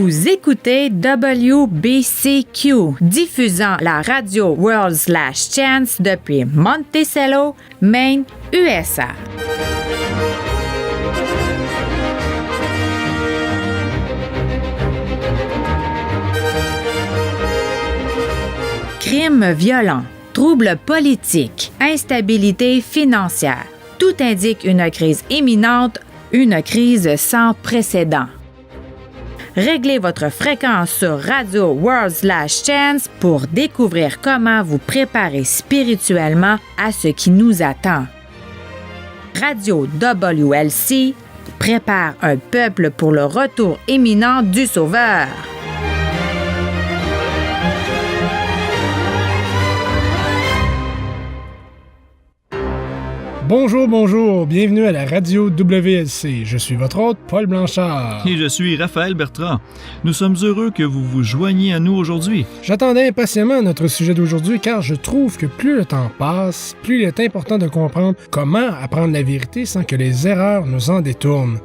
Vous écoutez WBCQ, diffusant la radio World/Chance depuis Monticello, Maine, USA. Crimes violents, troubles politiques, instabilité financière. Tout indique une crise imminente, une crise sans précédent. Réglez votre fréquence sur Radio World/Chance pour découvrir comment vous préparer spirituellement à ce qui nous attend. Radio WLC prépare un peuple pour le retour imminent du Sauveur. Bonjour, bienvenue à la radio WLC. Je suis votre hôte, Paul Blanchard. Et je suis Raphaël Bertrand. Nous sommes heureux que vous vous joigniez à nous aujourd'hui. J'attendais impatiemment notre sujet d'aujourd'hui car je trouve que plus le temps passe, plus il est important de comprendre comment apprendre la vérité sans que les erreurs nous en détournent.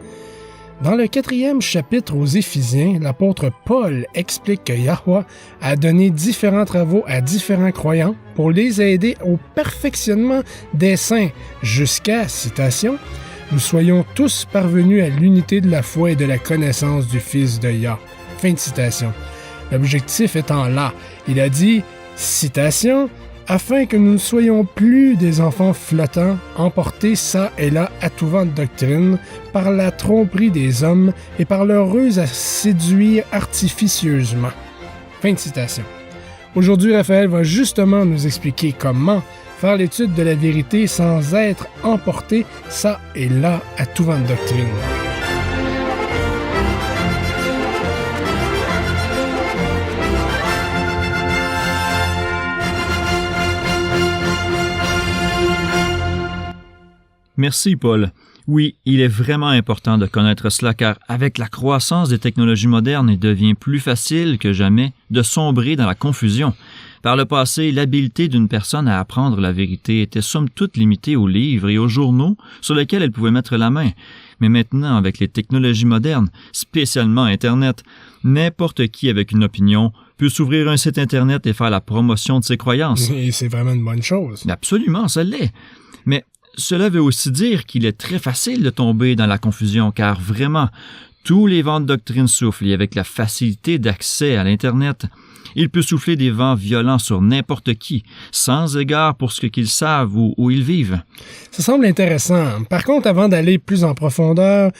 Dans le 4e chapitre aux Éphésiens, l'apôtre Paul explique que Yahweh a donné différents travaux à différents croyants pour les aider au perfectionnement des saints jusqu'à, citation, « Nous soyons tous parvenus à l'unité de la foi et de la connaissance du Fils de Yah ». Fin de citation. L'objectif étant là, il a dit, citation, « Afin que nous ne soyons plus des enfants flottants, emportés çà et là à tout vent de doctrine, par la tromperie des hommes et par leur ruse à séduire artificieusement. » Fin de citation. Aujourd'hui, Raphaël va justement nous expliquer comment faire l'étude de la vérité sans être emporté çà et là à tout vent de doctrine. Merci, Paul. Oui, il est vraiment important de connaître cela car avec la croissance des technologies modernes, il devient plus facile que jamais de sombrer dans la confusion. Par le passé, l'habileté d'une personne à apprendre la vérité était somme toute limitée aux livres et aux journaux sur lesquels elle pouvait mettre la main. Mais maintenant, avec les technologies modernes, spécialement Internet, n'importe qui avec une opinion peut s'ouvrir un site Internet et faire la promotion de ses croyances. Et c'est vraiment une bonne chose. Absolument, ça l'est. Mais cela veut aussi dire qu'il est très facile de tomber dans la confusion, car vraiment, tous les vents de doctrine soufflent et avec la facilité d'accès à l'Internet, il peut souffler des vents violents sur n'importe qui, sans égard pour ce qu'ils savent ou où ils vivent. Ça semble intéressant. Par contre, avant d'aller plus en profondeur,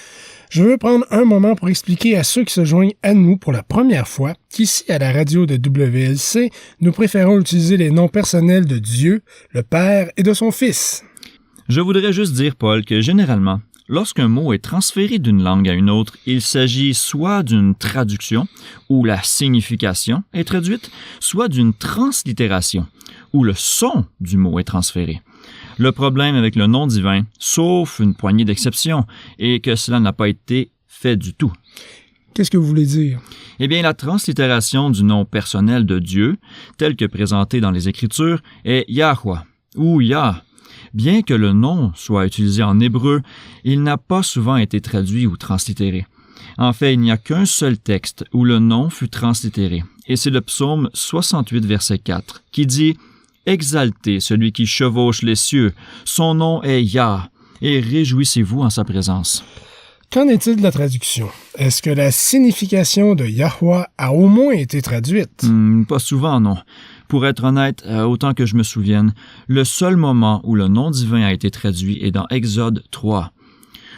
je veux prendre un moment pour expliquer à ceux qui se joignent à nous pour la première fois qu'ici, à la radio de WLC, nous préférons utiliser les noms personnels de Dieu, le Père et de son Fils. Je voudrais juste dire, Paul, que généralement, lorsqu'un mot est transféré d'une langue à une autre, il s'agit soit d'une traduction, où la signification est traduite, soit d'une translittération, où le son du mot est transféré. Le problème avec le nom divin, sauf une poignée d'exceptions, est que cela n'a pas été fait du tout. Qu'est-ce que vous voulez dire? Eh bien, la translittération du nom personnel de Dieu, tel que présenté dans les Écritures, est Yahweh ou Yah. Bien que le nom soit utilisé en hébreu, il n'a pas souvent été traduit ou translittéré. En fait, il n'y a qu'un seul texte où le nom fut translittéré, et c'est le psaume 68, verset 4, qui dit « Exaltez celui qui chevauche les cieux, son nom est Yah, et réjouissez-vous en sa présence. » Qu'en est-il de la traduction? Est-ce que la signification de Yahweh a au moins été traduite? Pas souvent, non. Pour être honnête, autant que je me souvienne, le seul moment où le nom divin a été traduit est dans Exode 3.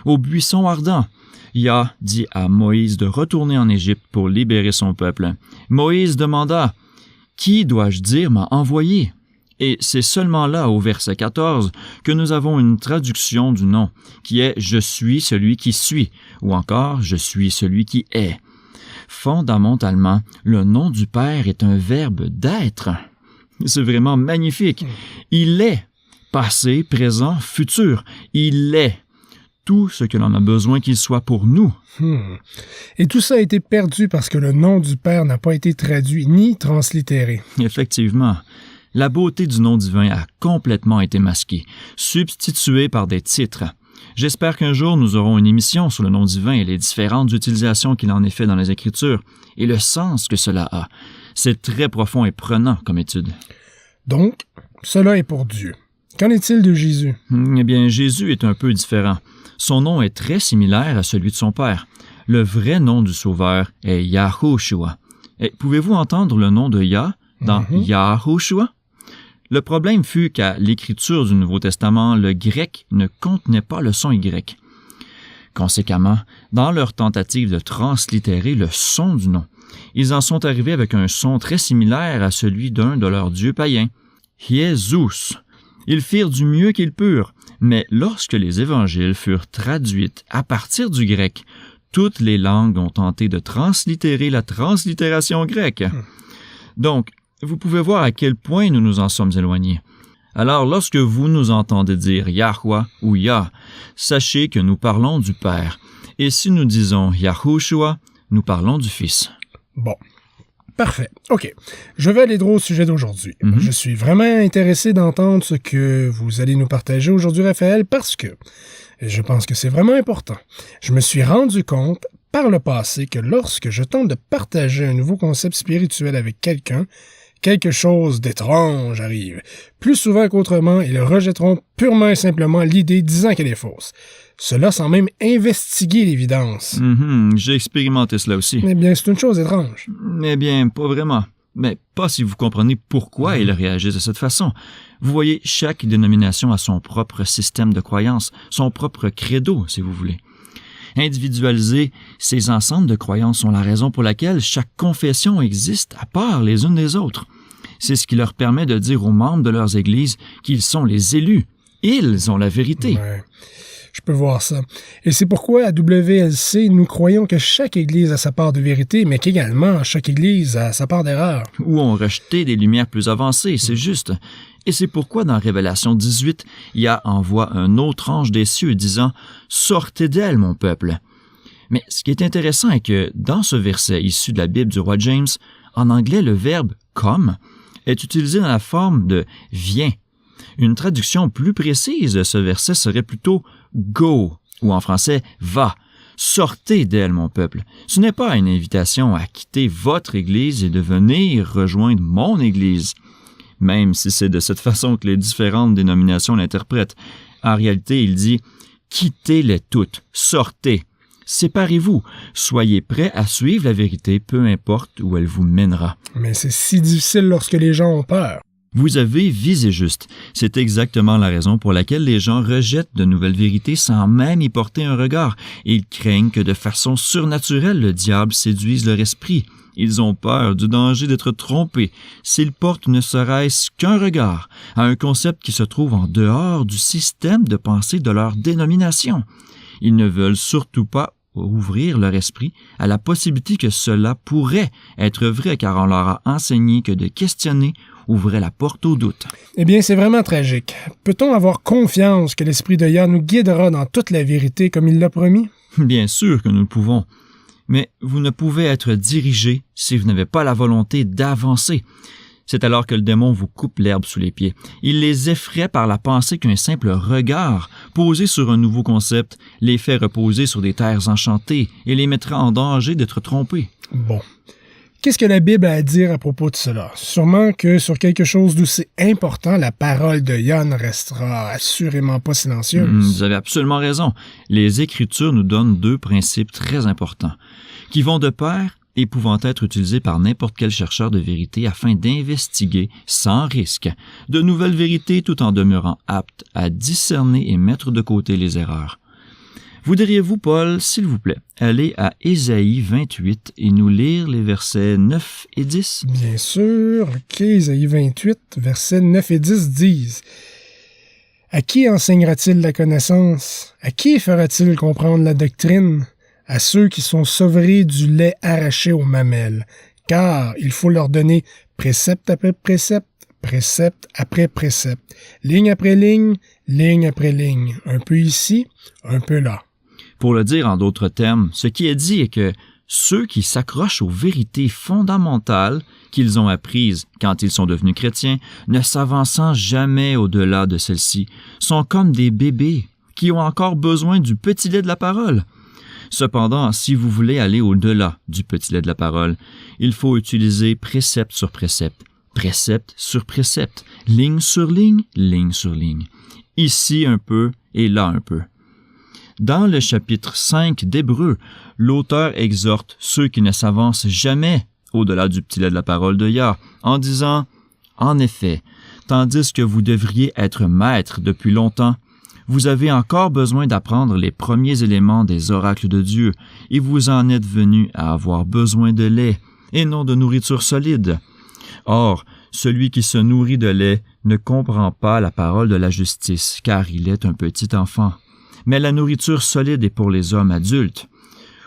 Au buisson ardent, Yah dit à Moïse de retourner en Égypte pour libérer son peuple. Moïse demanda « Qui dois-je dire m'a envoyé ?» Et c'est seulement là, au verset 14, que nous avons une traduction du nom, qui est « Je suis celui qui suis » ou encore « Je suis celui qui est ». Fondamentalement, le nom du Père est un verbe d'être. C'est vraiment magnifique. Il est, passé, présent, futur. Il est tout ce que l'on a besoin qu'il soit pour nous. Et tout ça a été perdu parce que le nom du Père n'a pas été traduit ni translittéré. Effectivement. La beauté du nom divin a complètement été masquée, substituée par des titres. J'espère qu'un jour nous aurons une émission sur le nom divin et les différentes utilisations qu'il en est fait dans les Écritures et le sens que cela a. C'est très profond et prenant comme étude. Donc, cela est pour Dieu. Qu'en est-il de Jésus? Eh bien, Jésus est un peu différent. Son nom est très similaire à celui de son père. Le vrai nom du Sauveur est Yahushua. Et pouvez-vous entendre le nom de Yah dans Yahushua? Le problème fut qu'à l'écriture du Nouveau Testament, le grec ne contenait pas le son Y. Conséquemment, dans leur tentative de translittérer le son du nom, ils en sont arrivés avec un son très similaire à celui d'un de leurs dieux païens, Jésus. Ils firent du mieux qu'ils purent, mais lorsque les évangiles furent traduits à partir du grec, toutes les langues ont tenté de translittérer la translittération grecque. Donc, vous pouvez voir à quel point nous nous en sommes éloignés. Alors, lorsque vous nous entendez dire Yahweh ou Yah, sachez que nous parlons du Père. Et si nous disons Yahushua, nous parlons du Fils. Bon. Parfait. OK. Je vais aller droit au sujet d'aujourd'hui. Je suis vraiment intéressé d'entendre ce que vous allez nous partager aujourd'hui, Raphaël, parce que je pense que c'est vraiment important. Je me suis rendu compte par le passé que lorsque je tente de partager un nouveau concept spirituel avec quelqu'un, quelque chose d'étrange arrive. Plus souvent qu'autrement, ils rejetteront purement et simplement l'idée disant qu'elle est fausse. Cela sans même investiguer l'évidence. J'ai expérimenté cela aussi. Eh bien, c'est une chose étrange. Eh bien, pas vraiment. Mais pas si vous comprenez pourquoi ils réagissent de cette façon. Vous voyez, chaque dénomination a son propre système de croyance, son propre credo, si vous voulez. Individualiser ces ensembles de croyances sont la raison pour laquelle chaque confession existe à part les unes des autres. C'est ce qui leur permet de dire aux membres de leurs églises qu'ils sont les élus. Ils ont la vérité. Ouais, je peux voir ça. Et c'est pourquoi à WLC, nous croyons que chaque église a sa part de vérité, mais qu'également chaque église a sa part d'erreur. Ou ont rejeté des lumières plus avancées, c'est juste. Et c'est pourquoi dans Révélation 18, Yah envoie un autre ange des cieux disant « Sortez d'elle, mon peuple ». Mais ce qui est intéressant est que dans ce verset issu de la Bible du roi James, en anglais, le verbe « come » est utilisé dans la forme de « viens ». Une traduction plus précise de ce verset serait plutôt « go » ou en français « va ». Sortez d'elle, mon peuple. Ce n'est pas une invitation à quitter votre Église et de venir rejoindre mon Église. Même si c'est de cette façon que les différentes dénominations l'interprètent. En réalité, il dit « quittez-les toutes, sortez, séparez-vous, soyez prêts à suivre la vérité, peu importe où elle vous mènera. » Mais c'est si difficile lorsque les gens ont peur. Vous avez visé juste. C'est exactement la raison pour laquelle les gens rejettent de nouvelles vérités sans même y porter un regard. Ils craignent que de façon surnaturelle, le diable séduise leur esprit. Ils ont peur du danger d'être trompés s'ils portent ne serait-ce qu'un regard à un concept qui se trouve en dehors du système de pensée de leur dénomination. Ils ne veulent surtout pas ouvrir leur esprit à la possibilité que cela pourrait être vrai car on leur a enseigné que de questionner ouvrait la porte au doute. Eh bien, c'est vraiment tragique. Peut-on avoir confiance que l'Esprit de Yah nous guidera dans toute la vérité comme il l'a promis? Bien sûr que nous le pouvons. Mais vous ne pouvez être dirigé si vous n'avez pas la volonté d'avancer. C'est alors que le démon vous coupe l'herbe sous les pieds. Il les effraie par la pensée qu'un simple regard, posé sur un nouveau concept, les fait reposer sur des terres enchantées et les mettra en danger d'être trompés. Bon. Qu'est-ce que la Bible a à dire à propos de cela? Sûrement que sur quelque chose d'aussi important, la parole de Yah ne restera assurément pas silencieuse. Vous avez absolument raison. Les Écritures nous donnent deux principes très importants, qui vont de pair et pouvant être utilisés par n'importe quel chercheur de vérité afin d'investiguer, sans risque, de nouvelles vérités tout en demeurant apte à discerner et mettre de côté les erreurs. Voudriez-vous, Paul, s'il vous plaît, aller à Ésaïe 28 et nous lire les versets 9 et 10? Bien sûr. OK, Ésaïe 28, versets 9 et 10 disent « À qui enseignera-t-il la connaissance? À qui fera-t-il comprendre la doctrine? À ceux qui sont sevrés du lait arraché aux mamelles. Car il faut leur donner précepte après précepte, précepte après précepte, ligne après ligne après ligne, un peu ici, un peu là. » Pour le dire en d'autres termes, ce qui est dit est que ceux qui s'accrochent aux vérités fondamentales qu'ils ont apprises quand ils sont devenus chrétiens, ne s'avançant jamais au-delà de celles-ci, sont comme des bébés qui ont encore besoin du petit lait de la parole. Cependant, si vous voulez aller au-delà du petit lait de la parole, il faut utiliser précepte sur précepte, précepte sur précepte, ligne sur ligne, ligne sur ligne. Ici un peu et là un peu. Dans le chapitre 5 d'Hébreux, l'auteur exhorte ceux qui ne s'avancent jamais au-delà du petit lait de la parole de Yah, en disant « En effet, tandis que vous devriez être maître depuis longtemps, vous avez encore besoin d'apprendre les premiers éléments des oracles de Dieu, et vous en êtes venus à avoir besoin de lait, et non de nourriture solide. Or, celui qui se nourrit de lait ne comprend pas la parole de la justice, car il est un petit enfant. Mais la nourriture solide est pour les hommes adultes,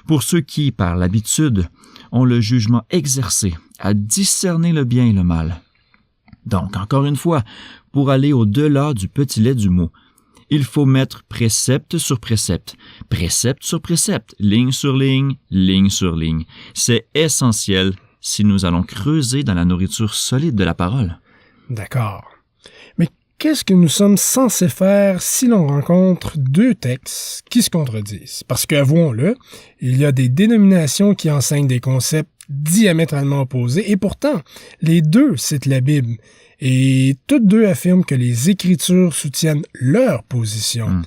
pour ceux qui, par l'habitude, ont le jugement exercé à discerner le bien et le mal. Donc, encore une fois, pour aller au-delà du petit lait du mot, il faut mettre précepte sur précepte, précepte sur précepte, ligne sur ligne, ligne sur ligne. C'est essentiel si nous allons creuser dans la nourriture solide de la parole. D'accord. Mais qu'est-ce que nous sommes censés faire si l'on rencontre deux textes qui se contredisent? Parce qu'avouons-le, il y a des dénominations qui enseignent des concepts diamétralement opposés, et pourtant, les deux citent la Bible. Et toutes deux affirment que les Écritures soutiennent leur position.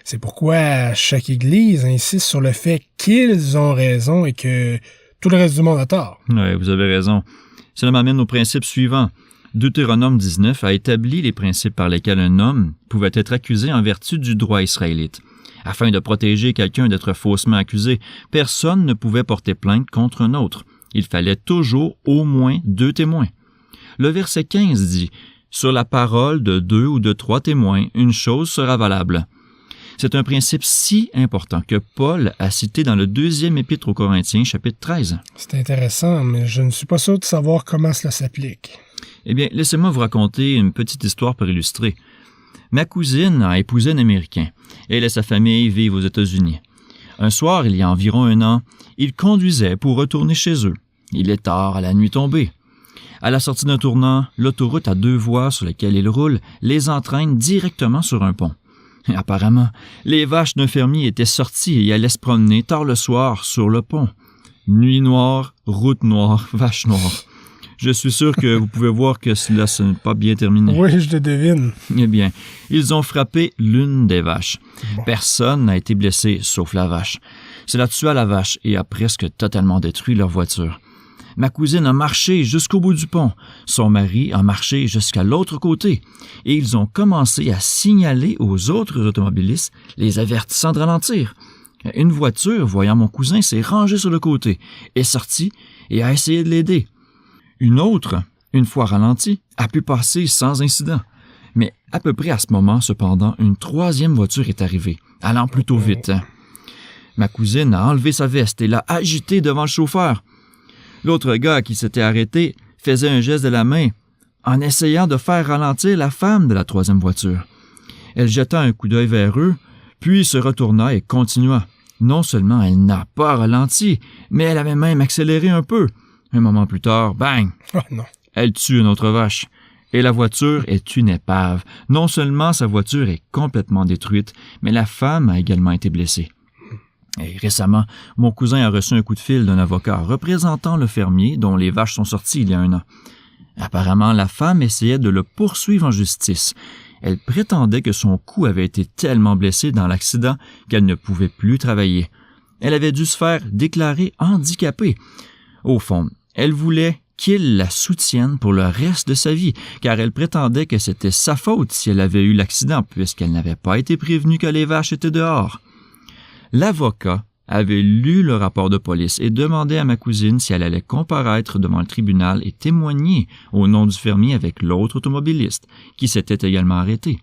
C'est pourquoi chaque Église insiste sur le fait qu'ils ont raison et que tout le reste du monde a tort. Oui, vous avez raison. Cela m'amène au principe suivant. Deutéronome 19 a établi les principes par lesquels un homme pouvait être accusé en vertu du droit israélite. Afin de protéger quelqu'un d'être faussement accusé, personne ne pouvait porter plainte contre un autre. Il fallait toujours au moins 2 témoins. Le verset 15 dit « Sur la parole de 2 ou de 3 témoins, une chose sera valable. » C'est un principe si important que Paul a cité dans le 2e épître aux Corinthiens, chapitre 13. C'est intéressant, mais je ne suis pas sûr de savoir comment cela s'applique. Eh bien, laissez-moi vous raconter une petite histoire pour illustrer. Ma cousine a épousé un Américain. Elle et sa famille vivent aux États-Unis. Un soir, il y a environ 1 an, ils conduisaient pour retourner chez eux. Il est tard, à la nuit tombée. À la sortie d'un tournant, l'autoroute à 2 voies sur laquelle ils roulent les entraîne directement sur un pont. Et apparemment, les vaches d'un fermier étaient sorties et allaient se promener tard le soir sur le pont. Nuit noire, route noire, vache noire. Je suis sûr que vous pouvez voir que cela n'est pas bien terminé. Oui, je le devine. Eh bien, ils ont frappé l'une des vaches. Bon. Personne n'a été blessé, sauf la vache. Cela tua la vache et a presque totalement détruit leur voiture. Ma cousine a marché jusqu'au bout du pont. Son mari a marché jusqu'à l'autre côté. Et ils ont commencé à signaler aux autres automobilistes, les avertissant de ralentir. Une voiture, voyant mon cousin, s'est rangée sur le côté, est sortie et a essayé de l'aider. Une autre, une fois ralentie, a pu passer sans incident. Mais à peu près à ce moment, cependant, une 3e voiture est arrivée, allant plutôt vite. Ma cousine a enlevé sa veste et l'a agitée devant le chauffeur. L'autre gars qui s'était arrêté faisait un geste de la main en essayant de faire ralentir la femme de la 3e voiture. Elle jeta un coup d'œil vers eux, puis se retourna et continua. Non seulement elle n'a pas ralenti, mais elle avait même accéléré un peu. Un moment plus tard, bang! Oh non. Elle tue une autre vache. Et la voiture est une épave. Non seulement sa voiture est complètement détruite, mais la femme a également été blessée. Et récemment, mon cousin a reçu un coup de fil d'un avocat représentant le fermier dont les vaches sont sorties il y a 1 an. Apparemment, la femme essayait de le poursuivre en justice. Elle prétendait que son cou avait été tellement blessé dans l'accident qu'elle ne pouvait plus travailler. Elle avait dû se faire déclarer handicapée. Au fond, elle voulait qu'il la soutienne pour le reste de sa vie, car elle prétendait que c'était sa faute si elle avait eu l'accident, puisqu'elle n'avait pas été prévenue que les vaches étaient dehors. L'avocat avait lu le rapport de police et demandait à ma cousine si elle allait comparaître devant le tribunal et témoigner au nom du fermier avec l'autre automobiliste, qui s'était également arrêté.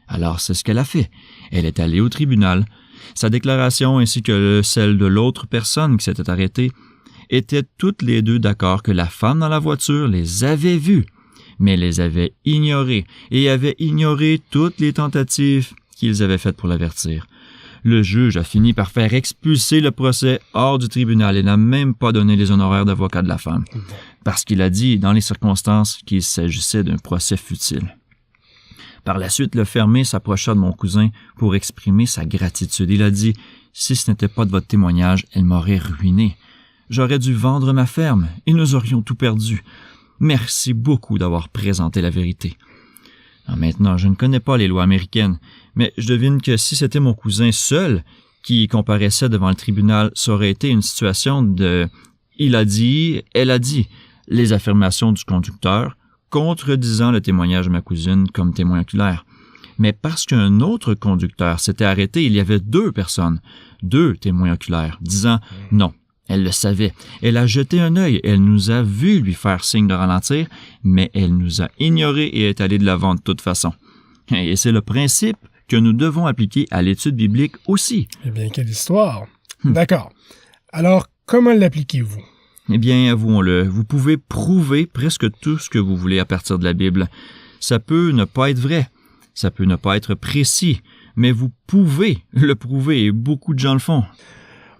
Alors c'est ce qu'elle a fait. Elle est allée au tribunal. Sa déclaration ainsi que celle de l'autre personne qui s'était arrêtée étaient toutes les deux d'accord que la femme dans la voiture les avait vues, mais les avait ignorées et avait ignoré toutes les tentatives qu'ils avaient faites pour l'avertir. Le juge a fini par faire expulser le procès hors du tribunal et n'a même pas donné les honoraires d'avocat de la femme, parce qu'il a dit, dans les circonstances, qu'il s'agissait d'un procès futile. Par la suite, le fermier s'approcha de mon cousin pour exprimer sa gratitude. Il a dit « Si ce n'était pas de votre témoignage, elle m'aurait ruiné. J'aurais dû vendre ma ferme et nous aurions tout perdu. Merci beaucoup d'avoir présenté la vérité. » Maintenant, je ne connais pas les lois américaines, mais je devine que si c'était mon cousin seul qui comparaissait devant le tribunal, ça aurait été une situation de « il a dit, elle a dit », les affirmations du conducteur contredisant le témoignage de ma cousine comme témoin oculaire. Mais parce qu'un autre conducteur s'était arrêté, il y avait 2 personnes, 2 témoins oculaires, disant « non ». Elle le savait. Elle a jeté un œil. Elle nous a vu lui faire signe de ralentir, mais elle nous a ignorés et est allée de l'avant de toute façon. Et c'est le principe que nous devons appliquer à l'étude biblique aussi. Eh bien, quelle histoire. D'accord. Alors, comment l'appliquez-vous? Eh bien, avouons-le, vous pouvez prouver presque tout ce que vous voulez à partir de la Bible. Ça peut ne pas être vrai. Ça peut ne pas être précis. Mais vous pouvez le prouver et beaucoup de gens le font.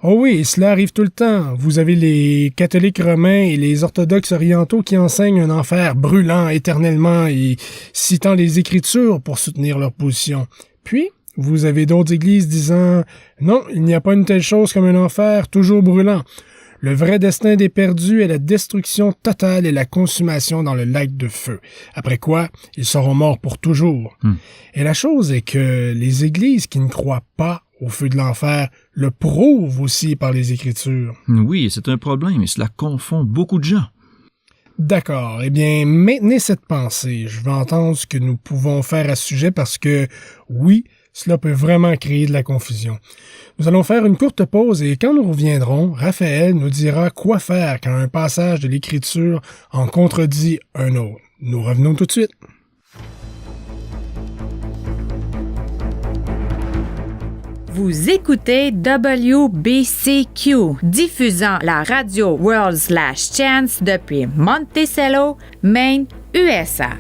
Oh oui, cela arrive tout le temps. Vous avez les catholiques romains et les orthodoxes orientaux qui enseignent un enfer brûlant éternellement et citant les Écritures pour soutenir leur position. Puis, vous avez d'autres églises disant « Non, il n'y a pas une telle chose comme un enfer toujours brûlant. Le vrai destin des perdus est la destruction totale et la consommation dans le lac de feu. Après quoi, ils seront morts pour toujours. » Et la chose est que les églises qui ne croient pas au feu de l'enfer le prouvent aussi par les Écritures. Oui, c'est un problème et cela confond beaucoup de gens. D'accord. Eh bien, maintenez cette pensée. Je veux entendre ce que nous pouvons faire à ce sujet parce que, oui, cela peut vraiment créer de la confusion. Nous allons faire une courte pause et quand nous reviendrons, Raphaël nous dira quoi faire quand un passage de l'Écriture en contredit un autre. Nous revenons tout de suite. Vous écoutez WBCQ, diffusant la radio World/Chance depuis Monticello, Maine, USA.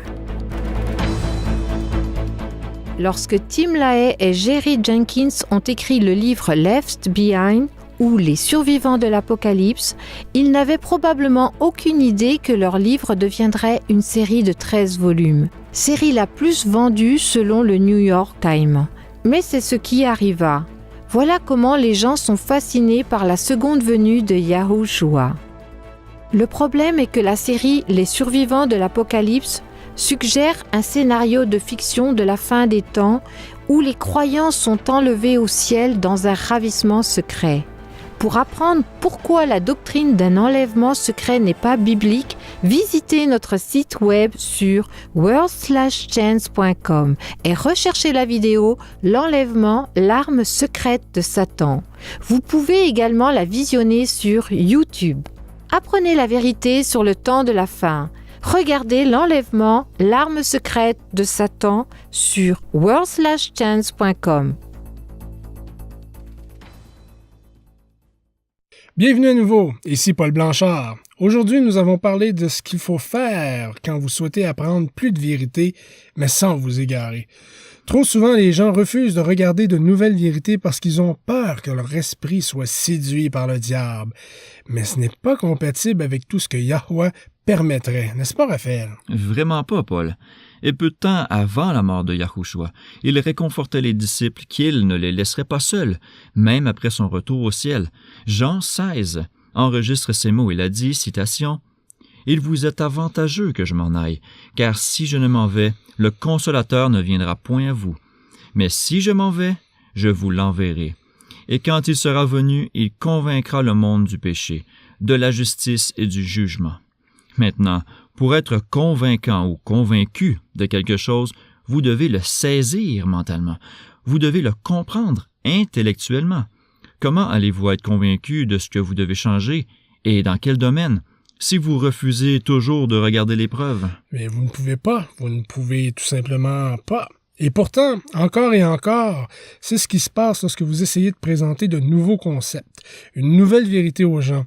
Lorsque Tim LaHaye et Jerry Jenkins ont écrit le livre Left Behind, ou Les survivants de l'Apocalypse, ils n'avaient probablement aucune idée que leur livre deviendrait une série de 13 volumes, série la plus vendue selon le New York Times. Mais c'est ce qui arriva. Voilà comment les gens sont fascinés par la seconde venue de Yahushua. Le problème est que la série Les survivants de l'Apocalypse suggère un scénario de fiction de la fin des temps où les croyants sont enlevés au ciel dans un ravissement secret. Pour apprendre pourquoi la doctrine d'un enlèvement secret n'est pas biblique, visitez notre site web sur world/chance.com et recherchez la vidéo « L'enlèvement, l'arme secrète de Satan ». Vous pouvez également la visionner sur YouTube. Apprenez la vérité sur le temps de la fin. Regardez l'enlèvement, l'arme secrète de Satan sur world/chance.com. Bienvenue à nouveau, ici Paul Blanchard. Aujourd'hui, nous avons parlé de ce qu'il faut faire quand vous souhaitez apprendre plus de vérité, mais sans vous égarer. Trop souvent, les gens refusent de regarder de nouvelles vérités parce qu'ils ont peur que leur esprit soit séduit par le diable. Mais ce n'est pas compatible avec tout ce que Yahweh permettrait, n'est-ce pas, Raphaël? Vraiment pas, Paul. Et peu de temps avant la mort de Yahushua, il réconfortait les disciples qu'il ne les laisserait pas seuls, même après son retour au ciel. Jean 16 enregistre ces mots. Il a dit, citation, « Il vous est avantageux que je m'en aille, car si je ne m'en vais, le Consolateur ne viendra point à vous. Mais si je m'en vais, je vous l'enverrai. Et quand il sera venu, il convaincra le monde du péché, de la justice et du jugement. » Maintenant, pour être convaincant ou convaincu de quelque chose, vous devez le saisir mentalement. Vous devez le comprendre intellectuellement. Comment allez-vous être convaincu de ce que vous devez changer et dans quel domaine si vous refusez toujours de regarder les preuves? Mais vous ne pouvez pas. Vous ne pouvez tout simplement pas. Et pourtant, encore et encore, c'est ce qui se passe lorsque vous essayez de présenter de nouveaux concepts, une nouvelle vérité aux gens.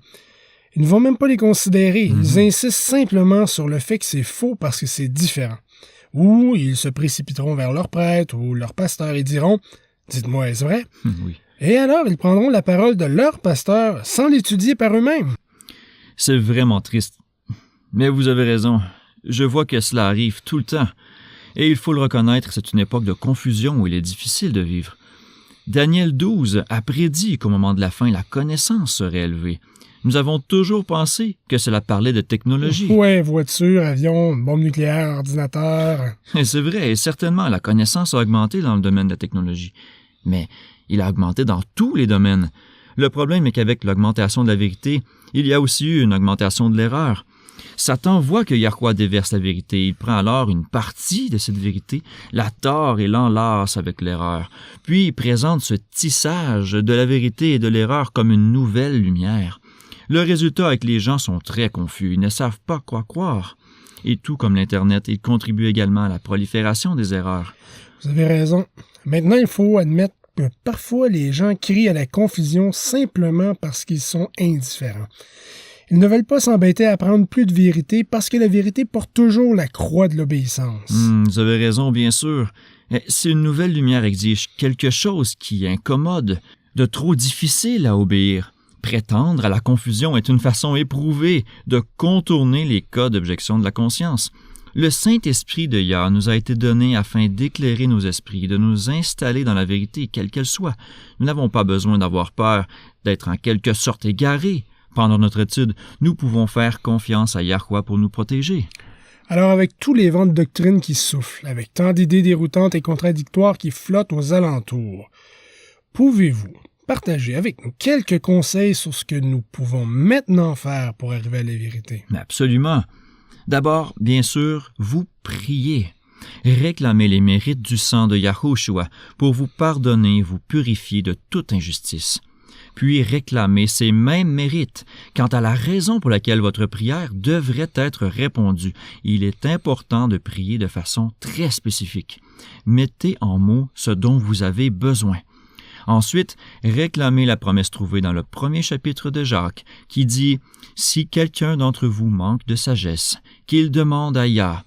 Ils ne vont même pas les considérer. Ils insistent simplement sur le fait que c'est faux parce que c'est différent. Ou ils se précipiteront vers leur prêtre ou leur pasteur et diront « Dites-moi, est-ce vrai? » Oui. Et alors, ils prendront la parole de leur pasteur sans l'étudier par eux-mêmes. C'est vraiment triste. Mais vous avez raison. Je vois que cela arrive tout le temps. Et il faut le reconnaître, c'est une époque de confusion où il est difficile de vivre. Daniel 12 a prédit qu'au moment de la fin, la connaissance serait élevée. Nous avons toujours pensé que cela parlait de technologie. Ouais, voiture, avion, bombe nucléaire, ordinateur. Et c'est vrai, et certainement, la connaissance a augmenté dans le domaine de la technologie. Mais il a augmenté dans tous les domaines. Le problème est qu'avec l'augmentation de la vérité, il y a aussi eu une augmentation de l'erreur. Satan voit que Yahweh déverse la vérité. Il prend alors une partie de cette vérité, la tord et l'enlace avec l'erreur. Puis il présente ce tissage de la vérité et de l'erreur comme une nouvelle lumière. Le résultat est que les gens sont très confus. Ils ne savent pas quoi croire. Et tout comme l'Internet, il contribue également à la prolifération des erreurs. Vous avez raison. Maintenant, il faut admettre que parfois les gens crient à la confusion simplement parce qu'ils sont indifférents. Ils ne veulent pas s'embêter à apprendre plus de vérité parce que la vérité porte toujours la croix de l'obéissance. Vous avez raison, bien sûr. Si une nouvelle lumière exige quelque chose qui incommode, de trop difficile à obéir, prétendre à la confusion est une façon éprouvée de contourner les cas d'objection de la conscience. Le Saint-Esprit de Yah nous a été donné afin d'éclairer nos esprits, de nous installer dans la vérité, quelle qu'elle soit. Nous n'avons pas besoin d'avoir peur, d'être en quelque sorte égarés. Pendant notre étude, nous pouvons faire confiance à Yahweh pour nous protéger. Alors, avec tous les vents de doctrine qui soufflent, avec tant d'idées déroutantes et contradictoires qui flottent aux alentours, pouvez-vous partager avec nous quelques conseils sur ce que nous pouvons maintenant faire pour arriver à la vérité? Absolument. D'abord, bien sûr, vous priez. Réclamez les mérites du sang de Yahushua pour vous pardonner, vous purifier de toute injustice. Puis réclamez ces mêmes mérites quant à la raison pour laquelle votre prière devrait être répondue. Il est important de prier de façon très spécifique. Mettez en mots ce dont vous avez besoin. Ensuite, réclamez la promesse trouvée dans le premier chapitre de Jacques, qui dit « Si quelqu'un d'entre vous manque de sagesse, qu'il demande à Yah,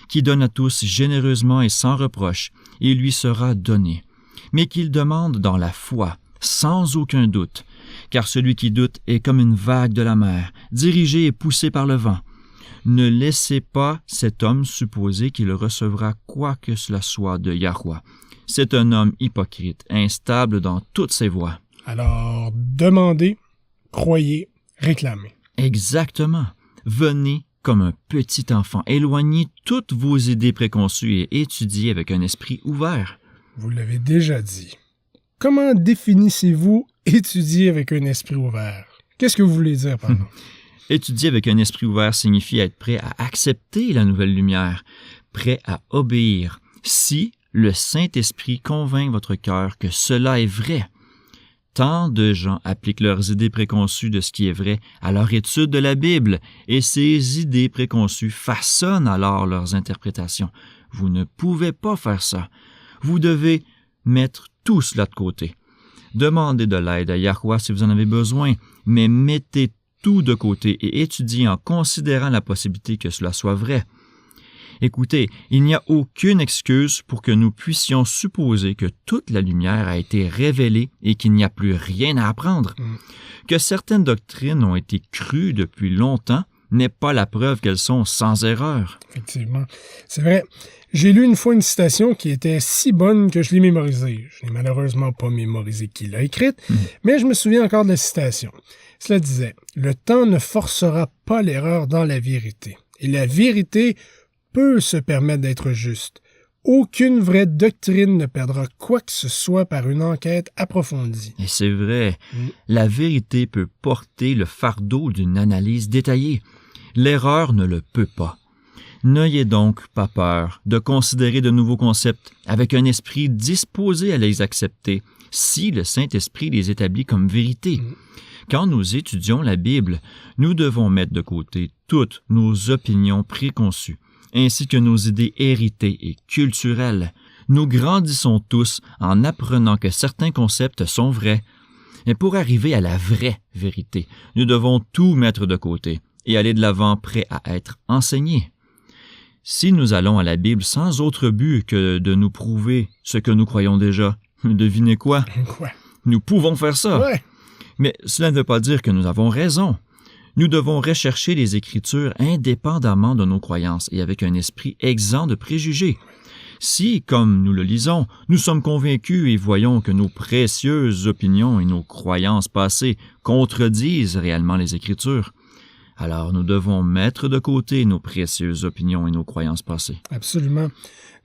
qui donne à tous généreusement et sans reproche, et lui sera donné. Mais qu'il demande dans la foi, sans aucun doute, car celui qui doute est comme une vague de la mer, dirigée et poussée par le vent. Ne laissez pas cet homme supposer qu'il recevra quoi que cela soit de Yahweh. C'est un homme hypocrite, instable dans toutes ses voies. » Alors, demandez, croyez, réclamez. Exactement. Venez comme un petit enfant, éloignez toutes vos idées préconçues et étudiez avec un esprit ouvert. Vous l'avez déjà dit. Comment définissez-vous étudier avec un esprit ouvert? Qu'est-ce que vous voulez dire par là? Étudier avec un esprit ouvert signifie être prêt à accepter la nouvelle lumière, prêt à obéir, si le Saint-Esprit convainc votre cœur que cela est vrai. Tant de gens appliquent leurs idées préconçues de ce qui est vrai à leur étude de la Bible, et ces idées préconçues façonnent alors leurs interprétations. Vous ne pouvez pas faire ça. Vous devez mettre tout cela de côté. Demandez de l'aide à Yahweh si vous en avez besoin, mais mettez tout de côté et étudiez en considérant la possibilité que cela soit vrai. Écoutez, il n'y a aucune excuse pour que nous puissions supposer que toute la lumière a été révélée et qu'il n'y a plus rien à apprendre. Que certaines doctrines ont été crues depuis longtemps n'est pas la preuve qu'elles sont sans erreur. Effectivement. C'est vrai. J'ai lu une fois une citation qui était si bonne que je l'ai mémorisée. Je n'ai malheureusement pas mémorisé qui l'a écrite, mais je me souviens encore de la citation. Cela disait « Le temps ne forcera pas l'erreur dans la vérité. Et la vérité peut se permettre d'être juste. Aucune vraie doctrine ne perdra quoi que ce soit par une enquête approfondie. » Et c'est vrai, la vérité peut porter le fardeau d'une analyse détaillée. L'erreur ne le peut pas. N'ayez donc pas peur de considérer de nouveaux concepts avec un esprit disposé à les accepter si le Saint-Esprit les établit comme vérité. Quand nous étudions la Bible, nous devons mettre de côté toutes nos opinions préconçues, ainsi que nos idées héritées et culturelles. Nous grandissons tous en apprenant que certains concepts sont vrais. Mais pour arriver à la vraie vérité, nous devons tout mettre de côté et aller de l'avant prêts à être enseignés. Si nous allons à la Bible sans autre but que de nous prouver ce que nous croyons déjà, devinez quoi? Quoi? Nous pouvons faire ça. Ouais. Mais cela ne veut pas dire que nous avons raison. Nous devons rechercher les Écritures indépendamment de nos croyances et avec un esprit exempt de préjugés. Si, comme nous le lisons, nous sommes convaincus et voyons que nos précieuses opinions et nos croyances passées contredisent réellement les Écritures, alors nous devons mettre de côté nos précieuses opinions et nos croyances passées. Absolument.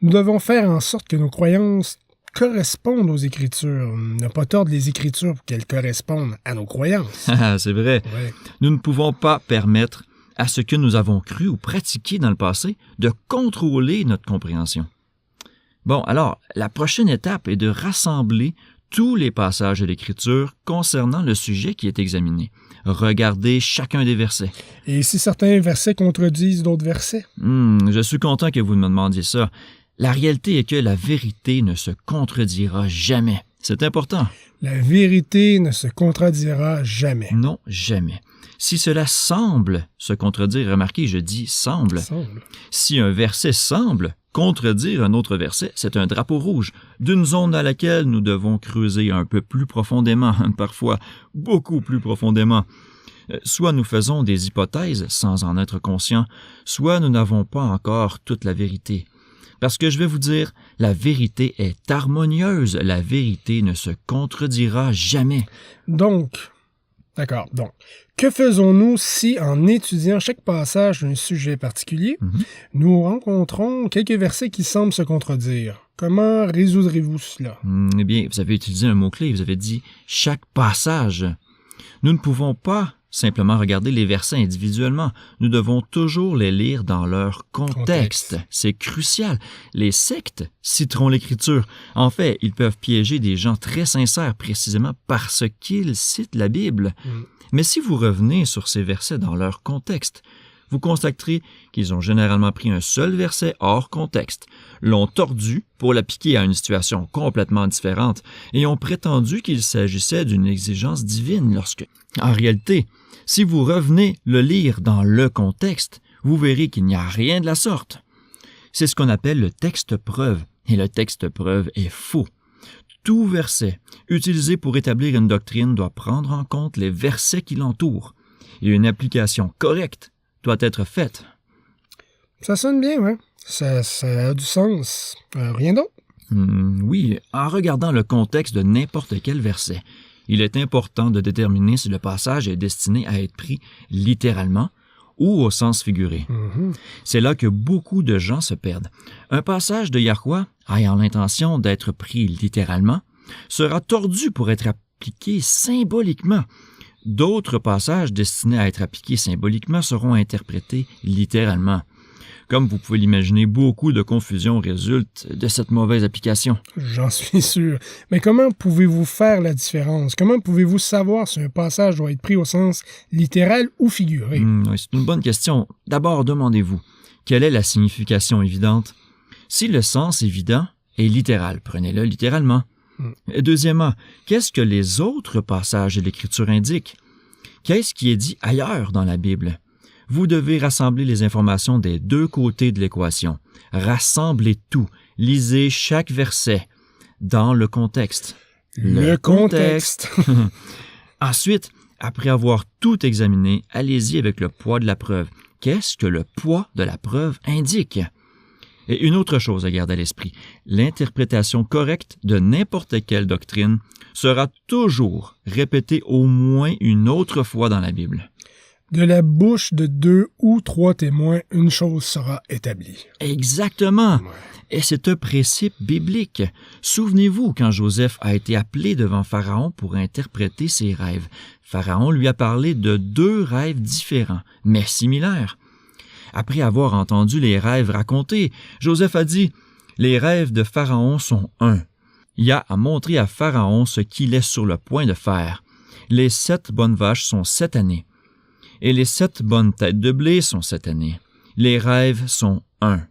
Nous devons faire en sorte que nos croyances correspondent aux Écritures. Ne pas tordre les Écritures pour qu'elles correspondent à nos croyances. C'est vrai. Ouais. Nous ne pouvons pas permettre à ce que nous avons cru ou pratiqué dans le passé de contrôler notre compréhension. Bon, alors, la prochaine étape est de rassembler tous les passages de l'Écriture concernant le sujet qui est examiné. Regardez chacun des versets. Et si certains versets contredisent d'autres versets? Je suis content que vous me demandiez ça. La réalité est que la vérité ne se contredira jamais. C'est important. La vérité ne se contredira jamais. Non, jamais. Si cela semble se contredire, remarquez, je dis semble. Si un verset semble contredire un autre verset, c'est un drapeau rouge d'une zone à laquelle nous devons creuser un peu plus profondément, parfois beaucoup plus profondément. Soit nous faisons des hypothèses sans en être conscients, soit nous n'avons pas encore toute la vérité. Parce que je vais vous dire, la vérité est harmonieuse, la vérité ne se contredira jamais. Donc, que faisons-nous si, en étudiant chaque passage d'un sujet particulier, nous rencontrons quelques versets qui semblent se contredire? Comment résoudrez-vous cela? Eh bien, vous avez utilisé un mot-clé, vous avez dit « chaque passage ». Nous ne pouvons pas simplement regarder les versets individuellement. Nous devons toujours les lire dans leur contexte. C'est crucial. Les sectes citeront l'Écriture. En fait, ils peuvent piéger des gens très sincères précisément parce qu'ils citent la Bible. Mais si vous revenez sur ces versets dans leur contexte, vous constaterez qu'ils ont généralement pris un seul verset hors contexte, l'ont tordu pour l'appliquer à une situation complètement différente et ont prétendu qu'il s'agissait d'une exigence divine lorsque, en réalité, si vous revenez le lire dans le contexte, vous verrez qu'il n'y a rien de la sorte. C'est ce qu'on appelle le texte preuve, et le texte preuve est faux. Tout verset utilisé pour établir une doctrine doit prendre en compte les versets qui l'entourent, et une application correcte doit être faite. Ça sonne bien, ouais. Ça a du sens. Rien d'autre? Oui, en regardant le contexte de n'importe quel verset, il est important de déterminer si le passage est destiné à être pris littéralement ou au sens figuré. C'est là que beaucoup de gens se perdent. Un passage de Yahweh ayant l'intention d'être pris littéralement sera tordu pour être appliqué symboliquement. D'autres passages destinés à être appliqués symboliquement seront interprétés littéralement. Comme vous pouvez l'imaginer, beaucoup de confusion résulte de cette mauvaise application. J'en suis sûr. Mais comment pouvez-vous faire la différence? Comment pouvez-vous savoir si un passage doit être pris au sens littéral ou figuré? Oui, c'est une bonne question. D'abord, demandez-vous, quelle est la signification évidente? Si le sens évident est littéral, prenez-le littéralement. Deuxièmement, qu'est-ce que les autres passages de l'Écriture indiquent? Qu'est-ce qui est dit ailleurs dans la Bible? Vous devez rassembler les informations des deux côtés de l'équation. Rassemblez tout. Lisez chaque verset dans le contexte. Le contexte. Ensuite, après avoir tout examiné, allez-y avec le poids de la preuve. Qu'est-ce que le poids de la preuve indique? Et une autre chose à garder à l'esprit, l'interprétation correcte de n'importe quelle doctrine sera toujours répétée au moins une autre fois dans la Bible. De la bouche de 2 ou 3 témoins, une chose sera établie. Exactement. Et c'est un principe biblique. Souvenez-vous quand Joseph a été appelé devant Pharaon pour interpréter ses rêves. Pharaon lui a parlé de 2 rêves différents, mais similaires. Après avoir entendu les rêves racontés, Joseph a dit « Les rêves de Pharaon sont un. Il y a à montrer à Pharaon ce qu'il est sur le point de faire. Les 7 bonnes vaches sont 7 années. Et les 7 bonnes têtes de blé sont 7 années. Les rêves sont un.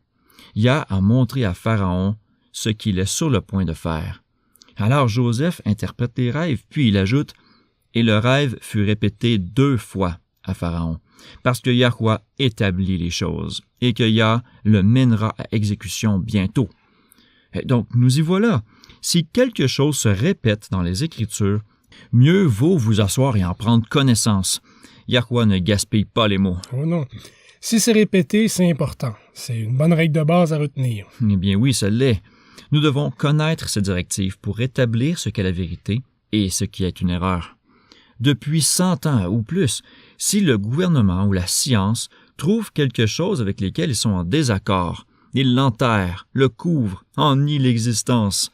Il y a à montrer à Pharaon ce qu'il est sur le point de faire. » Alors Joseph interprète les rêves, puis il ajoute « Et le rêve fut répété 2 fois à Pharaon, parce que Yahweh établit les choses, et que Yah le mènera à exécution bientôt. » Donc, nous y voilà. Si quelque chose se répète dans les Écritures, mieux vaut vous asseoir et en prendre connaissance. Yahweh ne gaspille pas les mots. Oh non. Si c'est répété, c'est important. C'est une bonne règle de base à retenir. Eh bien oui, ça l'est. Nous devons connaître cette directive pour établir ce qu'est la vérité et ce qui est une erreur. Depuis 100 ans ou plus, si le gouvernement ou la science trouvent quelque chose avec lequel ils sont en désaccord, ils l'enterrent, le couvrent, en nient l'existence.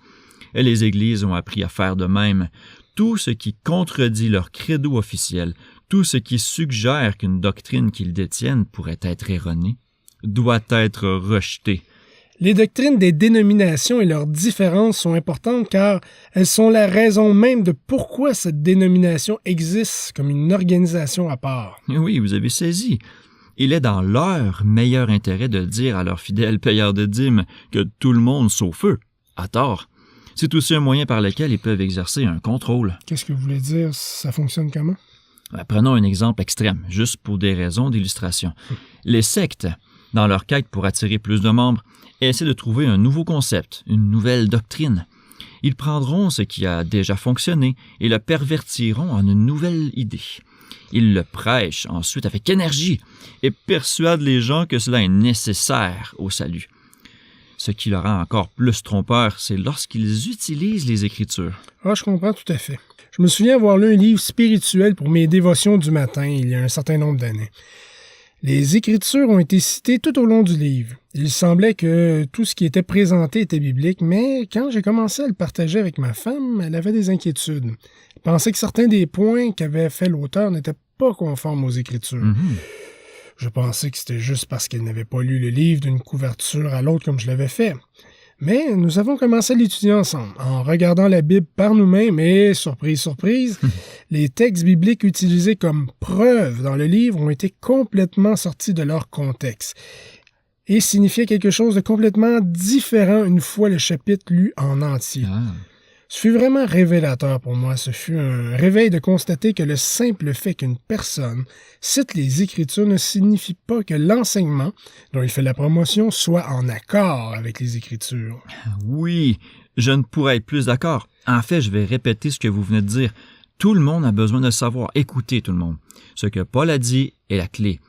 Et les églises ont appris à faire de même. Tout ce qui contredit leur credo officiel, tout ce qui suggère qu'une doctrine qu'ils détiennent pourrait être erronée, doit être rejeté. Les doctrines des dénominations et leurs différences sont importantes car elles sont la raison même de pourquoi cette dénomination existe comme une organisation à part. Oui, vous avez saisi. Il est dans leur meilleur intérêt de dire à leurs fidèles payeurs de dîmes que tout le monde sauf eux, à tort. C'est aussi un moyen par lequel ils peuvent exercer un contrôle. Qu'est-ce que vous voulez dire? Ça fonctionne comment? Prenons un exemple extrême, juste pour des raisons d'illustration. Les sectes, dans leur quête pour attirer plus de membres, essaient de trouver un nouveau concept, une nouvelle doctrine. Ils prendront ce qui a déjà fonctionné et le pervertiront en une nouvelle idée. Ils le prêchent ensuite avec énergie et persuadent les gens que cela est nécessaire au salut. Ce qui leur rend encore plus trompeur, c'est lorsqu'ils utilisent les Écritures. Ah, je comprends tout à fait. Je me souviens avoir lu un livre spirituel pour mes dévotions du matin il y a un certain nombre d'années. Les Écritures ont été citées tout au long du livre. Il semblait que tout ce qui était présenté était biblique, mais quand j'ai commencé à le partager avec ma femme, elle avait des inquiétudes. Elle pensait que certains des points qu'avait fait l'auteur n'étaient pas conformes aux Écritures. Je pensais que c'était juste parce qu'elle n'avait pas lu le livre d'une couverture à l'autre comme je l'avais fait. Mais nous avons commencé à l'étudier ensemble, en regardant la Bible par nous-mêmes et, surprise, surprise, les textes bibliques utilisés comme preuve dans le livre ont été complètement sortis de leur contexte et signifiaient quelque chose de complètement différent une fois le chapitre lu en entier. Ce fut vraiment révélateur pour moi. Ce fut un réveil de constater que le simple fait qu'une personne cite les Écritures ne signifie pas que l'enseignement dont il fait la promotion soit en accord avec les Écritures. Oui, je ne pourrais être plus d'accord. En fait, je vais répéter ce que vous venez de dire. Tout le monde a besoin de savoir. Écoutez tout le monde. Ce que Paul a dit est la clé.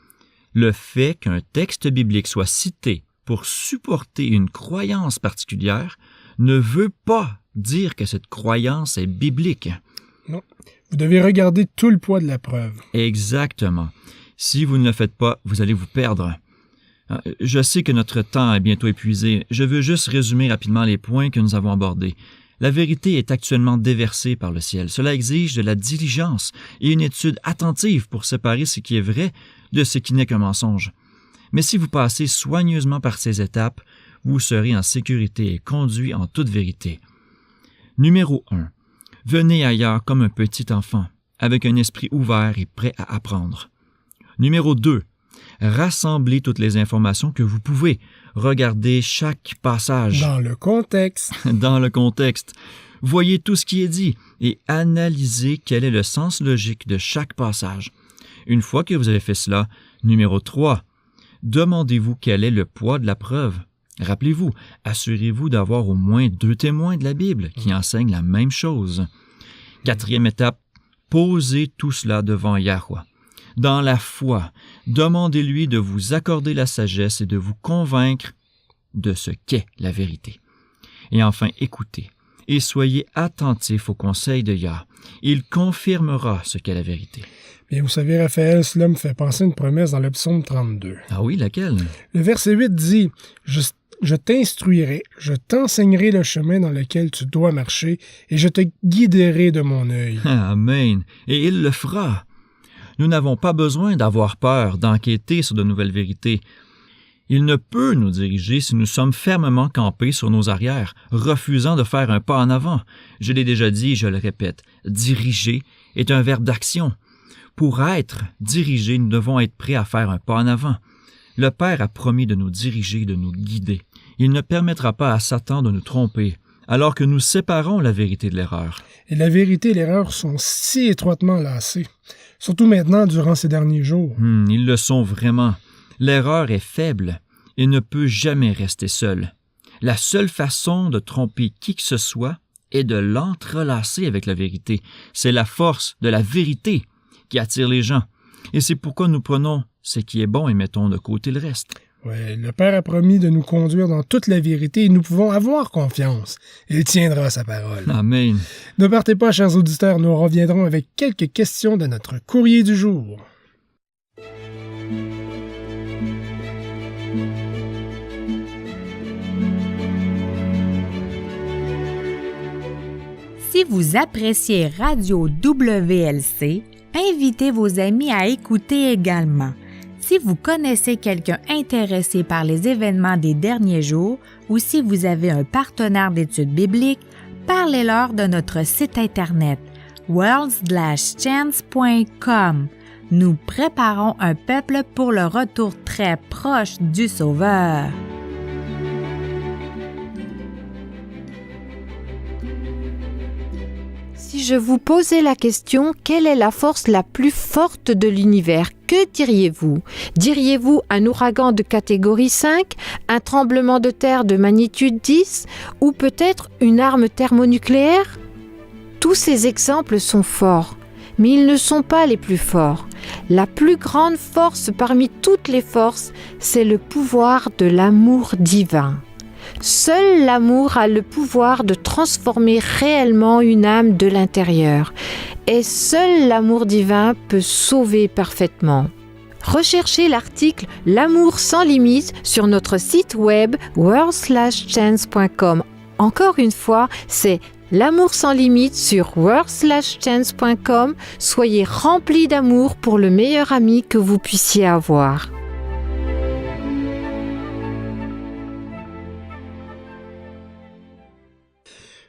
Le fait qu'un texte biblique soit cité pour supporter une croyance particulière ne veut pas dire que cette croyance est biblique. Non. Vous devez regarder tout le poids de la preuve. Exactement. Si vous ne le faites pas, vous allez vous perdre. Je sais que notre temps est bientôt épuisé. Je veux juste résumer rapidement les points que nous avons abordés. La vérité est actuellement déversée par le ciel. Cela exige de la diligence et une étude attentive pour séparer ce qui est vrai de ce qui n'est qu'un mensonge. Mais si vous passez soigneusement par ces étapes, vous serez en sécurité et conduit en toute vérité. Numéro 1. Venez ailleurs comme un petit enfant, avec un esprit ouvert et prêt à apprendre. Numéro 2. Rassemblez toutes les informations que vous pouvez. Regardez chaque passage. Dans le contexte. Dans le contexte. Voyez tout ce qui est dit et analysez quel est le sens logique de chaque passage. Une fois que vous avez fait cela, numéro 3. Demandez-vous quel est le poids de la preuve. Rappelez-vous, assurez-vous d'avoir au moins 2 témoins de la Bible qui enseignent la même chose. 4e étape, posez tout cela devant Yahweh. Dans la foi, demandez-lui de vous accorder la sagesse et de vous convaincre de ce qu'est la vérité. Et enfin, écoutez et soyez attentifs aux conseils de Yah. Il confirmera ce qu'est la vérité. Bien, vous savez, Raphaël, cela me fait penser à une promesse dans le psaume 32. Ah oui, laquelle? Le verset 8 dit « Je t'instruirai, je t'enseignerai le chemin dans lequel tu dois marcher, et je te guiderai de mon œil. » Amen. Et il le fera. Nous n'avons pas besoin d'avoir peur, d'enquêter sur de nouvelles vérités. Il ne peut nous diriger si nous sommes fermement campés sur nos arrières, refusant de faire un pas en avant. Je l'ai déjà dit et je le répète, diriger est un verbe d'action. Pour être dirigés, nous devons être prêts à faire un pas en avant. Le Père a promis de nous diriger, de nous guider. Il ne permettra pas à Satan de nous tromper, alors que nous séparons la vérité de l'erreur. Et la vérité et l'erreur sont si étroitement lacées, surtout maintenant durant ces derniers jours. Ils le sont vraiment. L'erreur est faible et ne peut jamais rester seule. La seule façon de tromper qui que ce soit est de l'entrelacer avec la vérité. C'est la force de la vérité qui attire les gens. Et c'est pourquoi nous prenons ce qui est bon et mettons de côté le reste. Ouais, le Père a promis de nous conduire dans toute la vérité et nous pouvons avoir confiance. Il tiendra sa parole. Amen. Ne partez pas, chers auditeurs, nous reviendrons avec quelques questions de notre courrier du jour. Si vous appréciez Radio WLC, invitez vos amis à écouter également. Si vous connaissez quelqu'un intéressé par les événements des derniers jours ou si vous avez un partenaire d'études bibliques, parlez-leur de notre site Internet world-chance.com. Nous préparons un peuple pour le retour très proche du Sauveur. Si je vous posais la question, quelle est la force la plus forte de l'univers, que diriez-vous? Diriez-vous un ouragan de catégorie 5, un tremblement de terre de magnitude 10 ou peut-être une arme thermonucléaire? Tous ces exemples sont forts, mais ils ne sont pas les plus forts. La plus grande force parmi toutes les forces, c'est le pouvoir de l'amour divin. Seul l'amour a le pouvoir de transformer réellement une âme de l'intérieur. Et seul l'amour divin peut sauver parfaitement. Recherchez l'article « L'amour sans limite » sur notre site web world-chance.com. Encore une fois, c'est l'amour sans limite sur world-chance.com. Soyez remplis d'amour pour le meilleur ami que vous puissiez avoir.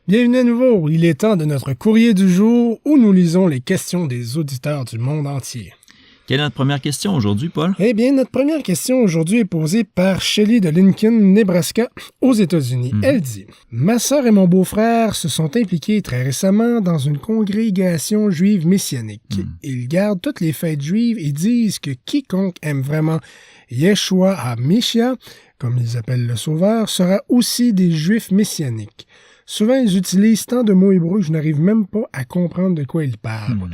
Bienvenue à nouveau, il est temps de notre courrier du jour où nous lisons les questions des auditeurs du monde entier. Quelle est notre première question aujourd'hui, Paul? Eh bien, notre première question aujourd'hui est posée par Shelley de Lincoln, Nebraska, aux États-Unis. Elle dit « Ma sœur et mon beau-frère se sont impliqués très récemment dans une congrégation juive messianique. Ils gardent toutes les fêtes juives et disent que quiconque aime vraiment Yeshua HaMashiach, comme ils appellent le Sauveur, sera aussi des juifs messianiques. Souvent, ils utilisent tant de mots hébreux que je n'arrive même pas à comprendre de quoi ils parlent.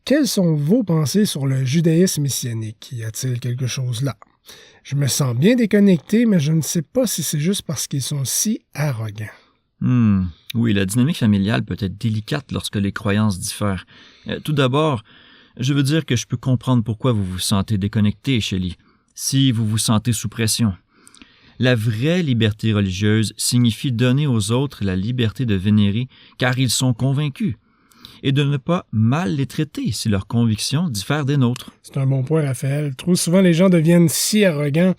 Quelles sont vos pensées sur le judaïsme messianique? Y a-t-il quelque chose là? Je me sens bien déconnecté, mais je ne sais pas si c'est juste parce qu'ils sont si arrogants. Oui, la dynamique familiale peut être délicate lorsque les croyances diffèrent. Tout d'abord, je veux dire que je peux comprendre pourquoi vous vous sentez déconnecté, Shelley, si vous vous sentez sous pression. La vraie liberté religieuse signifie donner aux autres la liberté de vénérer car ils sont convaincus et de ne pas mal les traiter si leurs convictions diffèrent des nôtres. C'est un bon point, Raphaël. Trop souvent, les gens deviennent si arrogants.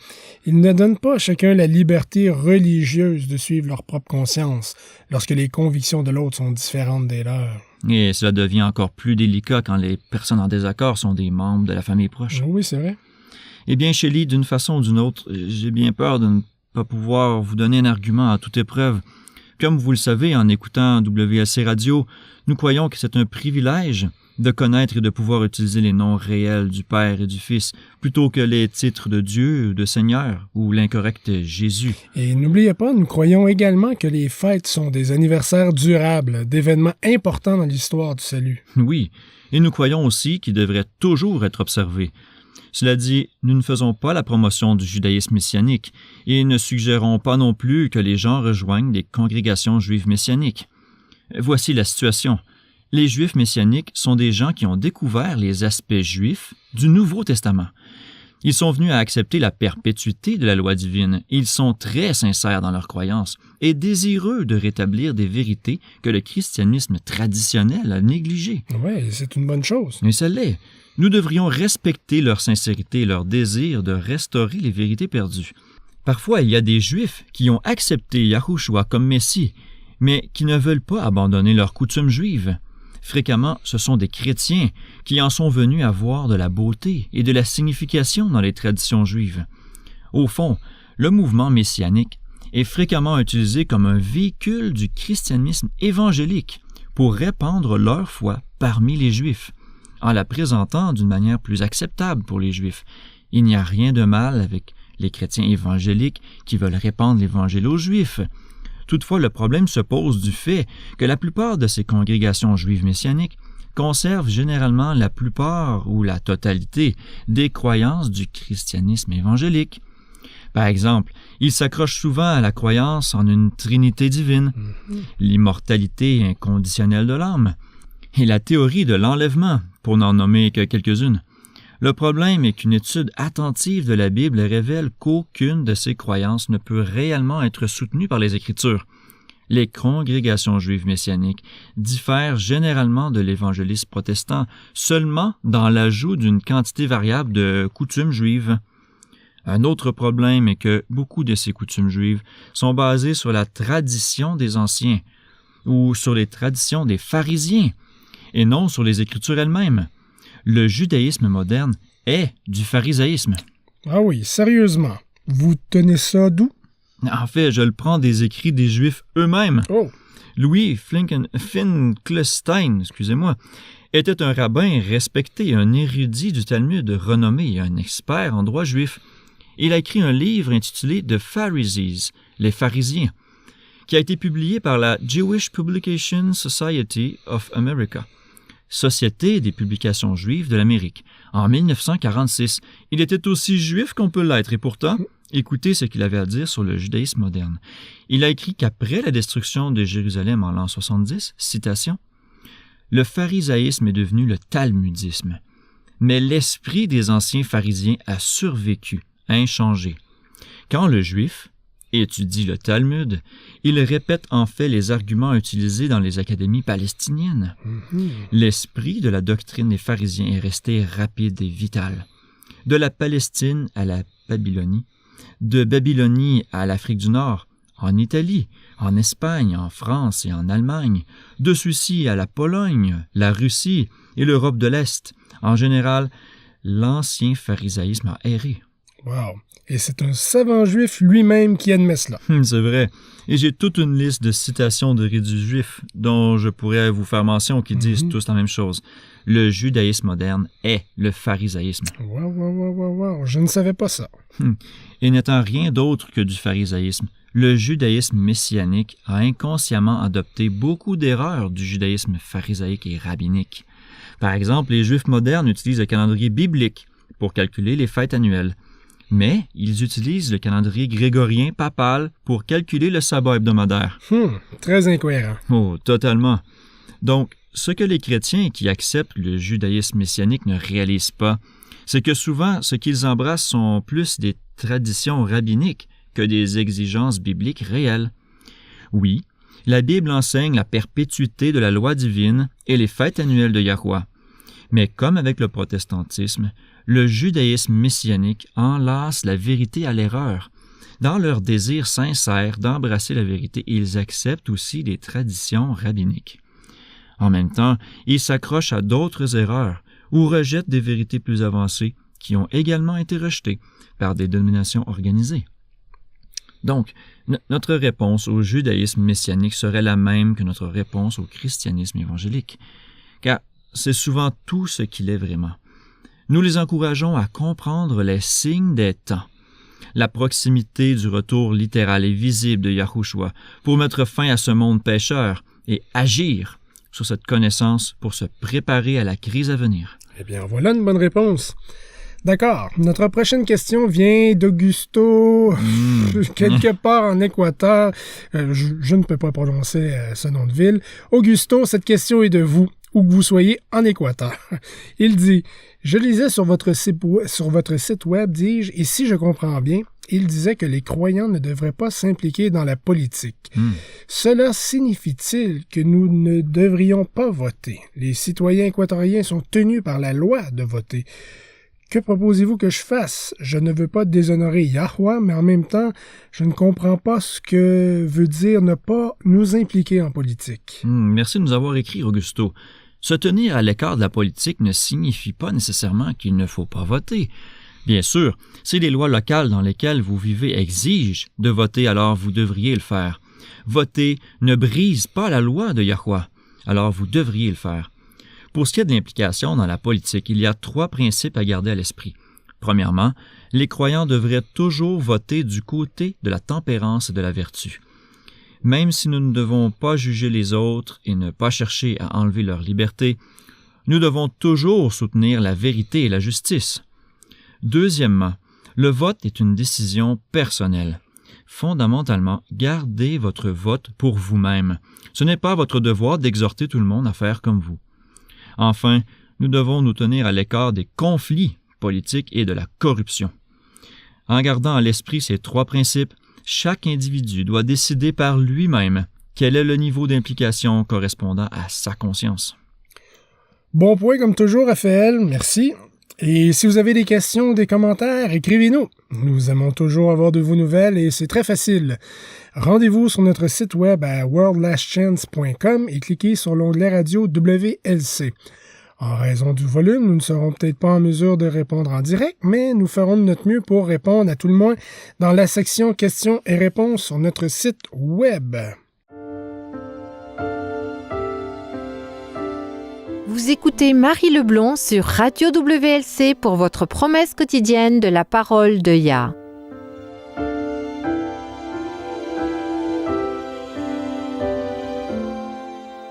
Ils ne donnent pas à chacun la liberté religieuse de suivre leur propre conscience lorsque les convictions de l'autre sont différentes des leurs. Et cela devient encore plus délicat quand les personnes en désaccord sont des membres de la famille proche. Oui, c'est vrai. Eh bien, Shelley, d'une façon ou d'une autre, j'ai bien peur de ne pas pouvoir vous donner un argument à toute épreuve. Comme vous le savez, en écoutant WLC Radio, nous croyons que c'est un privilège de connaître et de pouvoir utiliser les noms réels du Père et du Fils, plutôt que les titres de Dieu, de Seigneur ou l'incorrect Jésus. Et n'oubliez pas, nous croyons également que les fêtes sont des anniversaires durables, d'événements importants dans l'histoire du salut. Oui, et nous croyons aussi qu'ils devraient toujours être observés. Cela dit, nous ne faisons pas la promotion du judaïsme messianique et ne suggérons pas non plus que les gens rejoignent des congrégations juives messianiques. Voici la situation. Les Juifs messianiques sont des gens qui ont découvert les aspects juifs du Nouveau Testament. Ils sont venus à accepter la perpétuité de la loi divine. Ils sont très sincères dans leurs croyances et désireux de rétablir des vérités que le christianisme traditionnel a négligées. Oui, c'est une bonne chose. Et ça l'est. Nous devrions respecter leur sincérité et leur désir de restaurer les vérités perdues. Parfois, il y a des Juifs qui ont accepté Yahushua comme Messie, mais qui ne veulent pas abandonner leurs coutumes juives. Fréquemment, ce sont des chrétiens qui en sont venus à voir de la beauté et de la signification dans les traditions juives. Au fond, le mouvement messianique est fréquemment utilisé comme un véhicule du christianisme évangélique pour répandre leur foi parmi les Juifs, en la présentant d'une manière plus acceptable pour les Juifs. Il n'y a rien de mal avec les chrétiens évangéliques qui veulent répandre l'Évangile aux Juifs. Toutefois, le problème se pose du fait que la plupart de ces congrégations juives messianiques conservent généralement la plupart ou la totalité des croyances du christianisme évangélique. Par exemple, ils s'accrochent souvent à la croyance en une trinité divine, l'immortalité inconditionnelle de l'âme, et la théorie de l'enlèvement, pour n'en nommer que quelques-unes. Le problème est qu'une étude attentive de la Bible révèle qu'aucune de ces croyances ne peut réellement être soutenue par les Écritures. Les congrégations juives messianiques diffèrent généralement de l'évangélisme protestant seulement dans l'ajout d'une quantité variable de coutumes juives. Un autre problème est que beaucoup de ces coutumes juives sont basées sur la tradition des anciens ou sur les traditions des pharisiens et non sur les Écritures elles-mêmes. Le judaïsme moderne est du pharisaïsme. Ah oui, sérieusement. Vous tenez ça d'où? En fait, je le prends des écrits des Juifs eux-mêmes. Oh. Louis Finkelstein, était un rabbin respecté, un érudit du Talmud renommé et un expert en droit juif. Il a écrit un livre intitulé The Pharisees, les pharisiens, qui a été publié par la Jewish Publication Society of America, Société des publications juives de l'Amérique, en 1946. Il était aussi juif qu'on peut l'être, et pourtant, écoutez ce qu'il avait à dire sur le judaïsme moderne. Il a écrit qu'après la destruction de Jérusalem en l'an 70, citation, « Le pharisaïsme est devenu le talmudisme, mais l'esprit des anciens pharisiens a survécu, inchangé. Quand le juif étudie le Talmud, il répète en fait les arguments utilisés dans les académies palestiniennes. L'esprit de la doctrine des pharisiens est resté rapide et vital. De la Palestine à la Babylonie, de Babylonie à l'Afrique du Nord, en Italie, en Espagne, en France et en Allemagne, de ceux-ci à la Pologne, la Russie et l'Europe de l'Est. En général, l'ancien pharisaïsme a erré. Wow. Et c'est un savant juif lui-même qui admet cela. C'est vrai. Et j'ai toute une liste de citations de rédits juifs dont je pourrais vous faire mention qui disent tous la même chose. Le judaïsme moderne est le pharisaïsme. Wow. Je ne savais pas ça. Et n'étant rien d'autre que du pharisaïsme, le judaïsme messianique a inconsciemment adopté beaucoup d'erreurs du judaïsme pharisaïque et rabbinique. Par exemple, les Juifs modernes utilisent le calendrier biblique pour calculer les fêtes annuelles. Mais ils utilisent le calendrier grégorien papal pour calculer le sabbat hebdomadaire. Très incohérent. Oh, totalement. Donc, ce que les chrétiens qui acceptent le judaïsme messianique ne réalisent pas, c'est que souvent, ce qu'ils embrassent sont plus des traditions rabbiniques que des exigences bibliques réelles. Oui, la Bible enseigne la perpétuité de la loi divine et les fêtes annuelles de Yahweh. Mais comme avec le protestantisme, le judaïsme messianique enlace la vérité à l'erreur. Dans leur désir sincère d'embrasser la vérité, ils acceptent aussi les traditions rabbiniques. En même temps, ils s'accrochent à d'autres erreurs ou rejettent des vérités plus avancées qui ont également été rejetées par des dénominations organisées. Donc, notre réponse au judaïsme messianique serait la même que notre réponse au christianisme évangélique, car c'est souvent tout ce qu'il est vraiment. Nous les encourageons à comprendre les signes des temps, la proximité du retour littéral et visible de Yahushua pour mettre fin à ce monde pécheur et agir sur cette connaissance pour se préparer à la crise à venir. Eh bien, voilà une bonne réponse. D'accord. Notre prochaine question vient d'Augusto, quelque part en Équateur. Je ne peux pas prononcer ce nom de ville. Augusto, cette question est de vous, où que vous soyez en Équateur. Il dit « Je lisais sur votre site web, dis-je, et si je comprends bien, il disait que les croyants ne devraient pas s'impliquer dans la politique. Cela signifie-t-il que nous ne devrions pas voter? Les citoyens équatoriens sont tenus par la loi de voter. Que proposez-vous que je fasse? Je ne veux pas déshonorer Yahweh, mais en même temps, je ne comprends pas ce que veut dire ne pas nous impliquer en politique. » Merci de nous avoir écrit, Augusto. Se tenir à l'écart de la politique ne signifie pas nécessairement qu'il ne faut pas voter. Bien sûr, si les lois locales dans lesquelles vous vivez exigent de voter, alors vous devriez le faire. Voter ne brise pas la loi de Yahweh, alors vous devriez le faire. Pour ce qui est de l'implication dans la politique, il y a 3 principes à garder à l'esprit. Premièrement, les croyants devraient toujours voter du côté de la tempérance et de la vertu. Même si nous ne devons pas juger les autres et ne pas chercher à enlever leur liberté, Nous devons toujours soutenir la vérité et la justice. Deuxièmement, le vote est une décision personnelle. Fondamentalement, gardez votre vote pour vous-même. Ce n'est pas votre devoir d'exhorter tout le monde à faire comme vous. Enfin, nous devons nous tenir à l'écart des conflits politiques et de la corruption. En gardant à l'esprit ces 3 principes, chaque individu doit décider par lui-même quel est le niveau d'implication correspondant à sa conscience. Bon point comme toujours, Raphaël, merci. Et si vous avez des questions ou des commentaires, écrivez-nous. Nous aimons toujours avoir de vos nouvelles et c'est très facile. Rendez-vous sur notre site web à worldlastchance.com et cliquez sur l'onglet radio WLC. En raison du volume, nous ne serons peut-être pas en mesure de répondre en direct, mais nous ferons de notre mieux pour répondre à tout le moins dans la section questions et réponses sur notre site web. Vous écoutez Marie Leblond sur Radio WLC pour votre promesse quotidienne de la parole de Yah.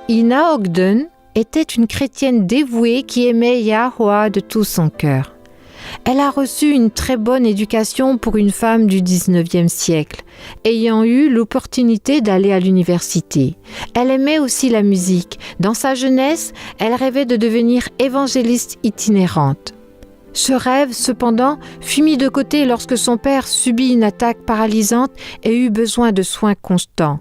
Ina Ogden était une chrétienne dévouée qui aimait Yahweh de tout son cœur. Elle a reçu une très bonne éducation pour une femme du 19e siècle, ayant eu l'opportunité d'aller à l'université. Elle aimait aussi la musique. Dans sa jeunesse, elle rêvait de devenir évangéliste itinérante. Ce rêve, cependant, fut mis de côté lorsque son père subit une attaque paralysante et eut besoin de soins constants.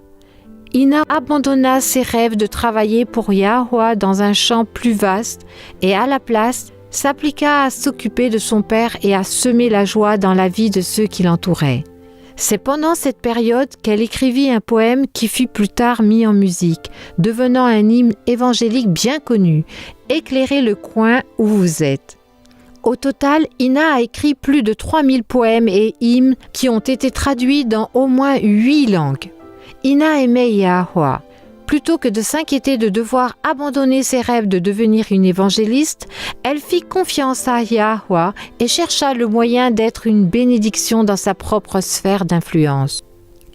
Ina abandonna ses rêves de travailler pour Yahweh dans un champ plus vaste et à la place, s'appliqua à s'occuper de son père et à semer la joie dans la vie de ceux qui l'entouraient. C'est pendant cette période qu'elle écrivit un poème qui fut plus tard mis en musique, devenant un hymne évangélique bien connu, « Éclairez le coin où vous êtes ». Au total, Ina a écrit plus de 3000 poèmes et hymnes qui ont été traduits dans au moins 8 langues. Ina aimait Yahweh. Plutôt que de s'inquiéter de devoir abandonner ses rêves de devenir une évangéliste, elle fit confiance à Yahweh et chercha le moyen d'être une bénédiction dans sa propre sphère d'influence.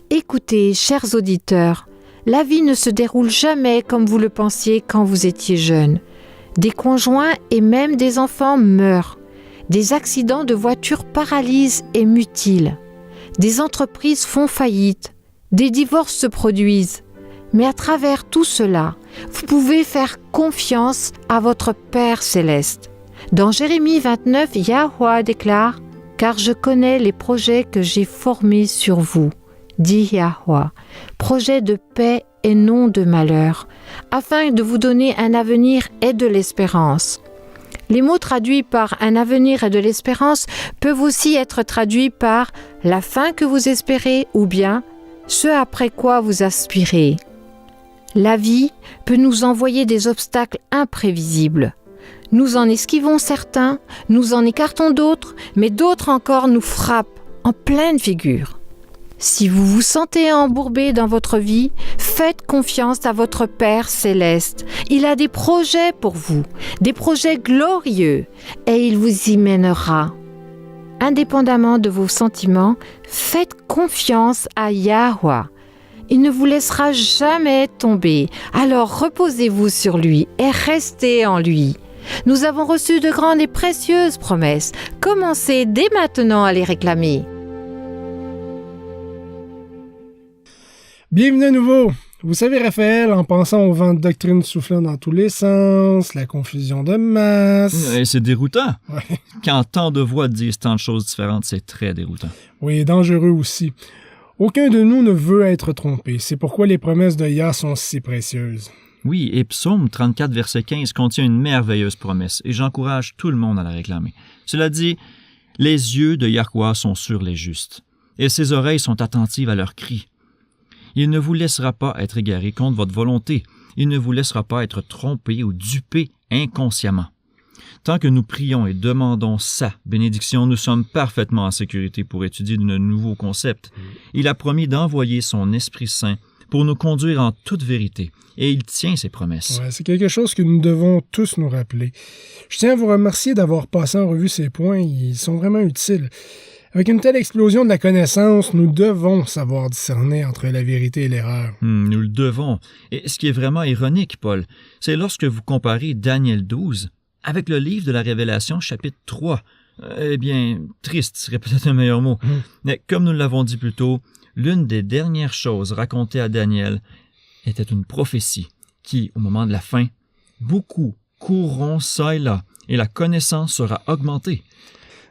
Écoutez, chers auditeurs, la vie ne se déroule jamais comme vous le pensiez quand vous étiez jeune. Des conjoints et même des enfants meurent. Des accidents de voiture paralysent et mutilent. Des entreprises font faillite. Des divorces se produisent. Mais à travers tout cela, vous pouvez faire confiance à votre Père céleste. Dans Jérémie 29, Yahweh déclare « Car je connais les projets que j'ai formés sur vous, dit Yahweh, projets de paix et non de malheur, afin de vous donner un avenir et de l'espérance. » Les mots traduits par « un avenir et de l'espérance » peuvent aussi être traduits par « la fin que vous espérez » ou bien « ce après quoi vous aspirez ». La vie peut nous envoyer des obstacles imprévisibles. Nous en esquivons certains, nous en écartons d'autres, mais d'autres encore nous frappent en pleine figure. Si vous vous sentez embourbé dans votre vie, faites confiance à votre Père céleste. Il a des projets pour vous, des projets glorieux, et il vous y mènera. Indépendamment de vos sentiments, faites confiance à Yahweh. Il ne vous laissera jamais tomber, alors reposez-vous sur lui et restez en lui. Nous avons reçu de grandes et précieuses promesses. Commencez dès maintenant à les réclamer. Bienvenue à nouveau! Vous savez, Raphaël, en pensant au vent de doctrine soufflant dans tous les sens, la confusion de masse... Et c'est déroutant. Ouais. Quand tant de voix disent tant de choses différentes, c'est très déroutant. Oui, dangereux aussi. Aucun de nous ne veut être trompé. C'est pourquoi les promesses de Yah sont si précieuses. Oui, et Psaume 34, verset 15 contient une merveilleuse promesse, et j'encourage tout le monde à la réclamer. Cela dit, « Les yeux de Yahweh sont sur les justes, et ses oreilles sont attentives à leurs cris. Il ne vous laissera pas être égaré contre votre volonté. Il ne vous laissera pas être trompé ou dupé inconsciemment. » Tant que nous prions et demandons sa bénédiction, nous sommes parfaitement en sécurité pour étudier de nouveaux concepts. Il a promis d'envoyer son Esprit Saint pour nous conduire en toute vérité, et il tient ses promesses. Ouais, c'est quelque chose que nous devons tous nous rappeler. Je tiens à vous remercier d'avoir passé en revue ces points, ils sont vraiment utiles. Avec une telle explosion de la connaissance, nous devons savoir discerner entre la vérité et l'erreur. Nous le devons. Et ce qui est vraiment ironique, Paul, c'est lorsque vous comparez Daniel 12 avec le livre de la Révélation, chapitre 3. Eh bien, triste serait peut-être un meilleur mot. Mais comme nous l'avons dit plus tôt, l'une des dernières choses racontées à Daniel était une prophétie qui, au moment de la fin, beaucoup courront ça et là, et la connaissance sera augmentée.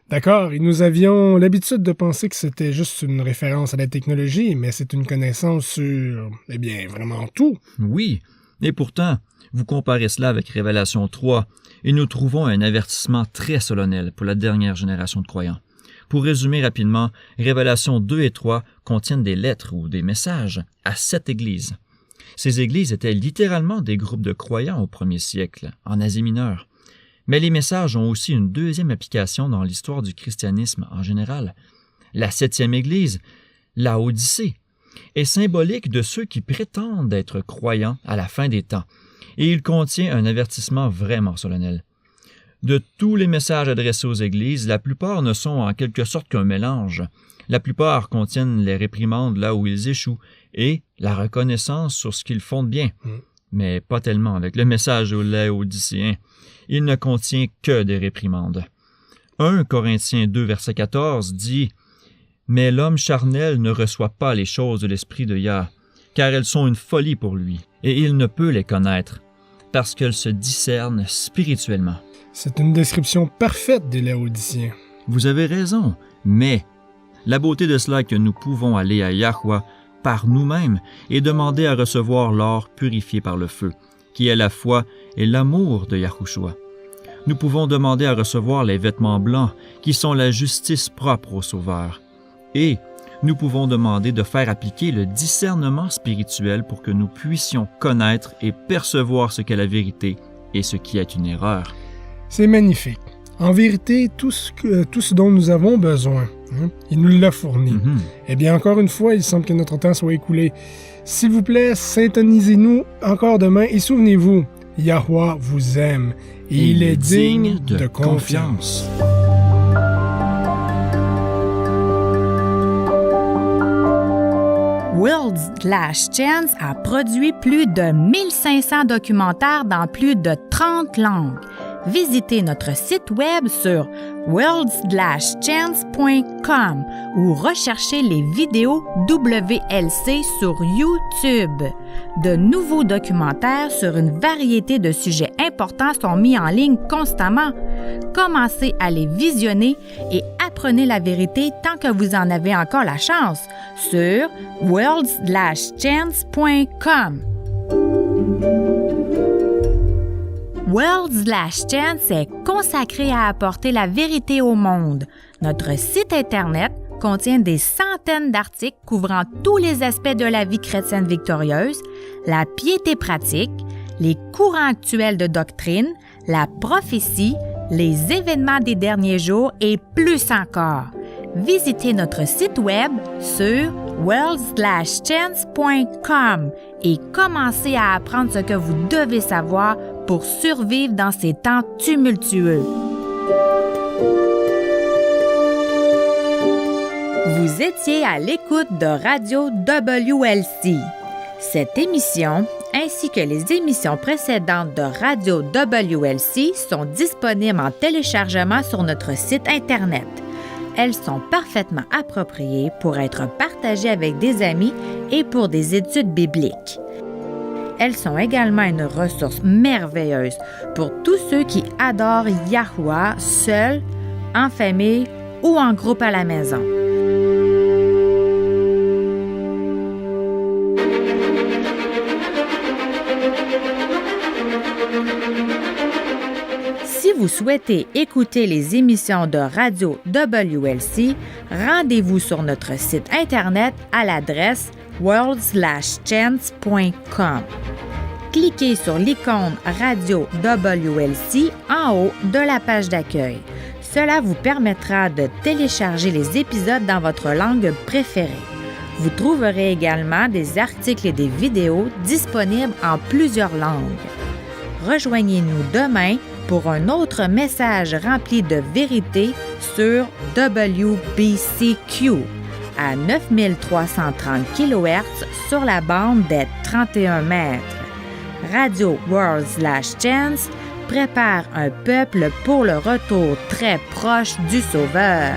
D'accord, et nous avions l'habitude de penser que c'était juste une référence à la technologie, mais c'est une connaissance sur, eh bien, vraiment tout. Oui, et pourtant, vous comparez cela avec Révélation 3, et nous trouvons un avertissement très solennel pour la dernière génération de croyants. Pour résumer rapidement, Révélation 2 et 3 contiennent des lettres ou des messages à 7 églises. Ces églises étaient littéralement des groupes de croyants au 1er siècle, en Asie mineure. Mais les messages ont aussi une deuxième application dans l'histoire du christianisme en général. La 7e église, la Odyssée, est symbolique de ceux qui prétendent être croyants à la fin des temps, et il contient un avertissement vraiment solennel. De tous les messages adressés aux églises, la plupart ne sont en quelque sorte qu'un mélange. La plupart contiennent les réprimandes là où ils échouent et la reconnaissance sur ce qu'ils font de bien. Mais pas tellement avec le message aux Laodicéens. Il ne contient que des réprimandes. 1 Corinthiens 2, verset 14 dit « Mais l'homme charnel ne reçoit pas les choses de l'esprit de Yah, car elles sont une folie pour lui, et il ne peut les connaître, parce qu'elles se discernent spirituellement. » C'est une description parfaite des Laodiciens. Vous avez raison, mais la beauté de cela est que nous pouvons aller à Yahweh par nous-mêmes et demander à recevoir l'or purifié par le feu, qui est la foi et l'amour de Yahushua. Nous pouvons demander à recevoir les vêtements blancs, qui sont la justice propre au Sauveur. Et nous pouvons demander de faire appliquer le discernement spirituel pour que nous puissions connaître et percevoir ce qu'est la vérité et ce qui est une erreur. C'est magnifique. En vérité, tout ce dont nous avons besoin, il nous l'a fourni. Eh bien, encore une fois, il semble que notre temps soit écoulé. S'il vous plaît, syntonisez-nous encore demain et souvenez-vous, Yahweh vous aime et il est digne de confiance. World's Last Chance a produit plus de 1500 documentaires dans plus de 30 langues. Visitez notre site web sur worldslastchance.com ou recherchez les vidéos WLC sur YouTube. De nouveaux documentaires sur une variété de sujets importants sont mis en ligne constamment. Commencez à les visionner et apprenez la vérité tant que vous en avez encore la chance sur worldslastchance.com. World's Last Chance est consacré à apporter la vérité au monde. Notre site Internet contient des centaines d'articles couvrant tous les aspects de la vie chrétienne victorieuse, la piété pratique, les courants actuels de doctrine, la prophétie, les événements des derniers jours et plus encore. Visitez notre site web sur worldslastchance.com et commencez à apprendre ce que vous devez savoir pour survivre dans ces temps tumultueux. Vous étiez à l'écoute de Radio WLC. Cette émission, ainsi que les émissions précédentes de Radio WLC, sont disponibles en téléchargement sur notre site Internet. Elles sont parfaitement appropriées pour être partagées avec des amis et pour des études bibliques. Elles sont également une ressource merveilleuse pour tous ceux qui adorent Yahweh seuls, en famille ou en groupe à la maison. Si vous souhaitez écouter les émissions de Radio WLC, rendez-vous sur notre site Internet à l'adresse worldslastchance.com. Cliquez sur l'icône Radio WLC en haut de la page d'accueil. Cela vous permettra de télécharger les épisodes dans votre langue préférée. Vous trouverez également des articles et des vidéos disponibles en plusieurs langues. Rejoignez-nous demain pour un autre message rempli de vérité sur WBCQ à 9330 kHz sur la bande des 31 mètres. Radio World's Last Chance prépare un peuple pour le retour très proche du Sauveur.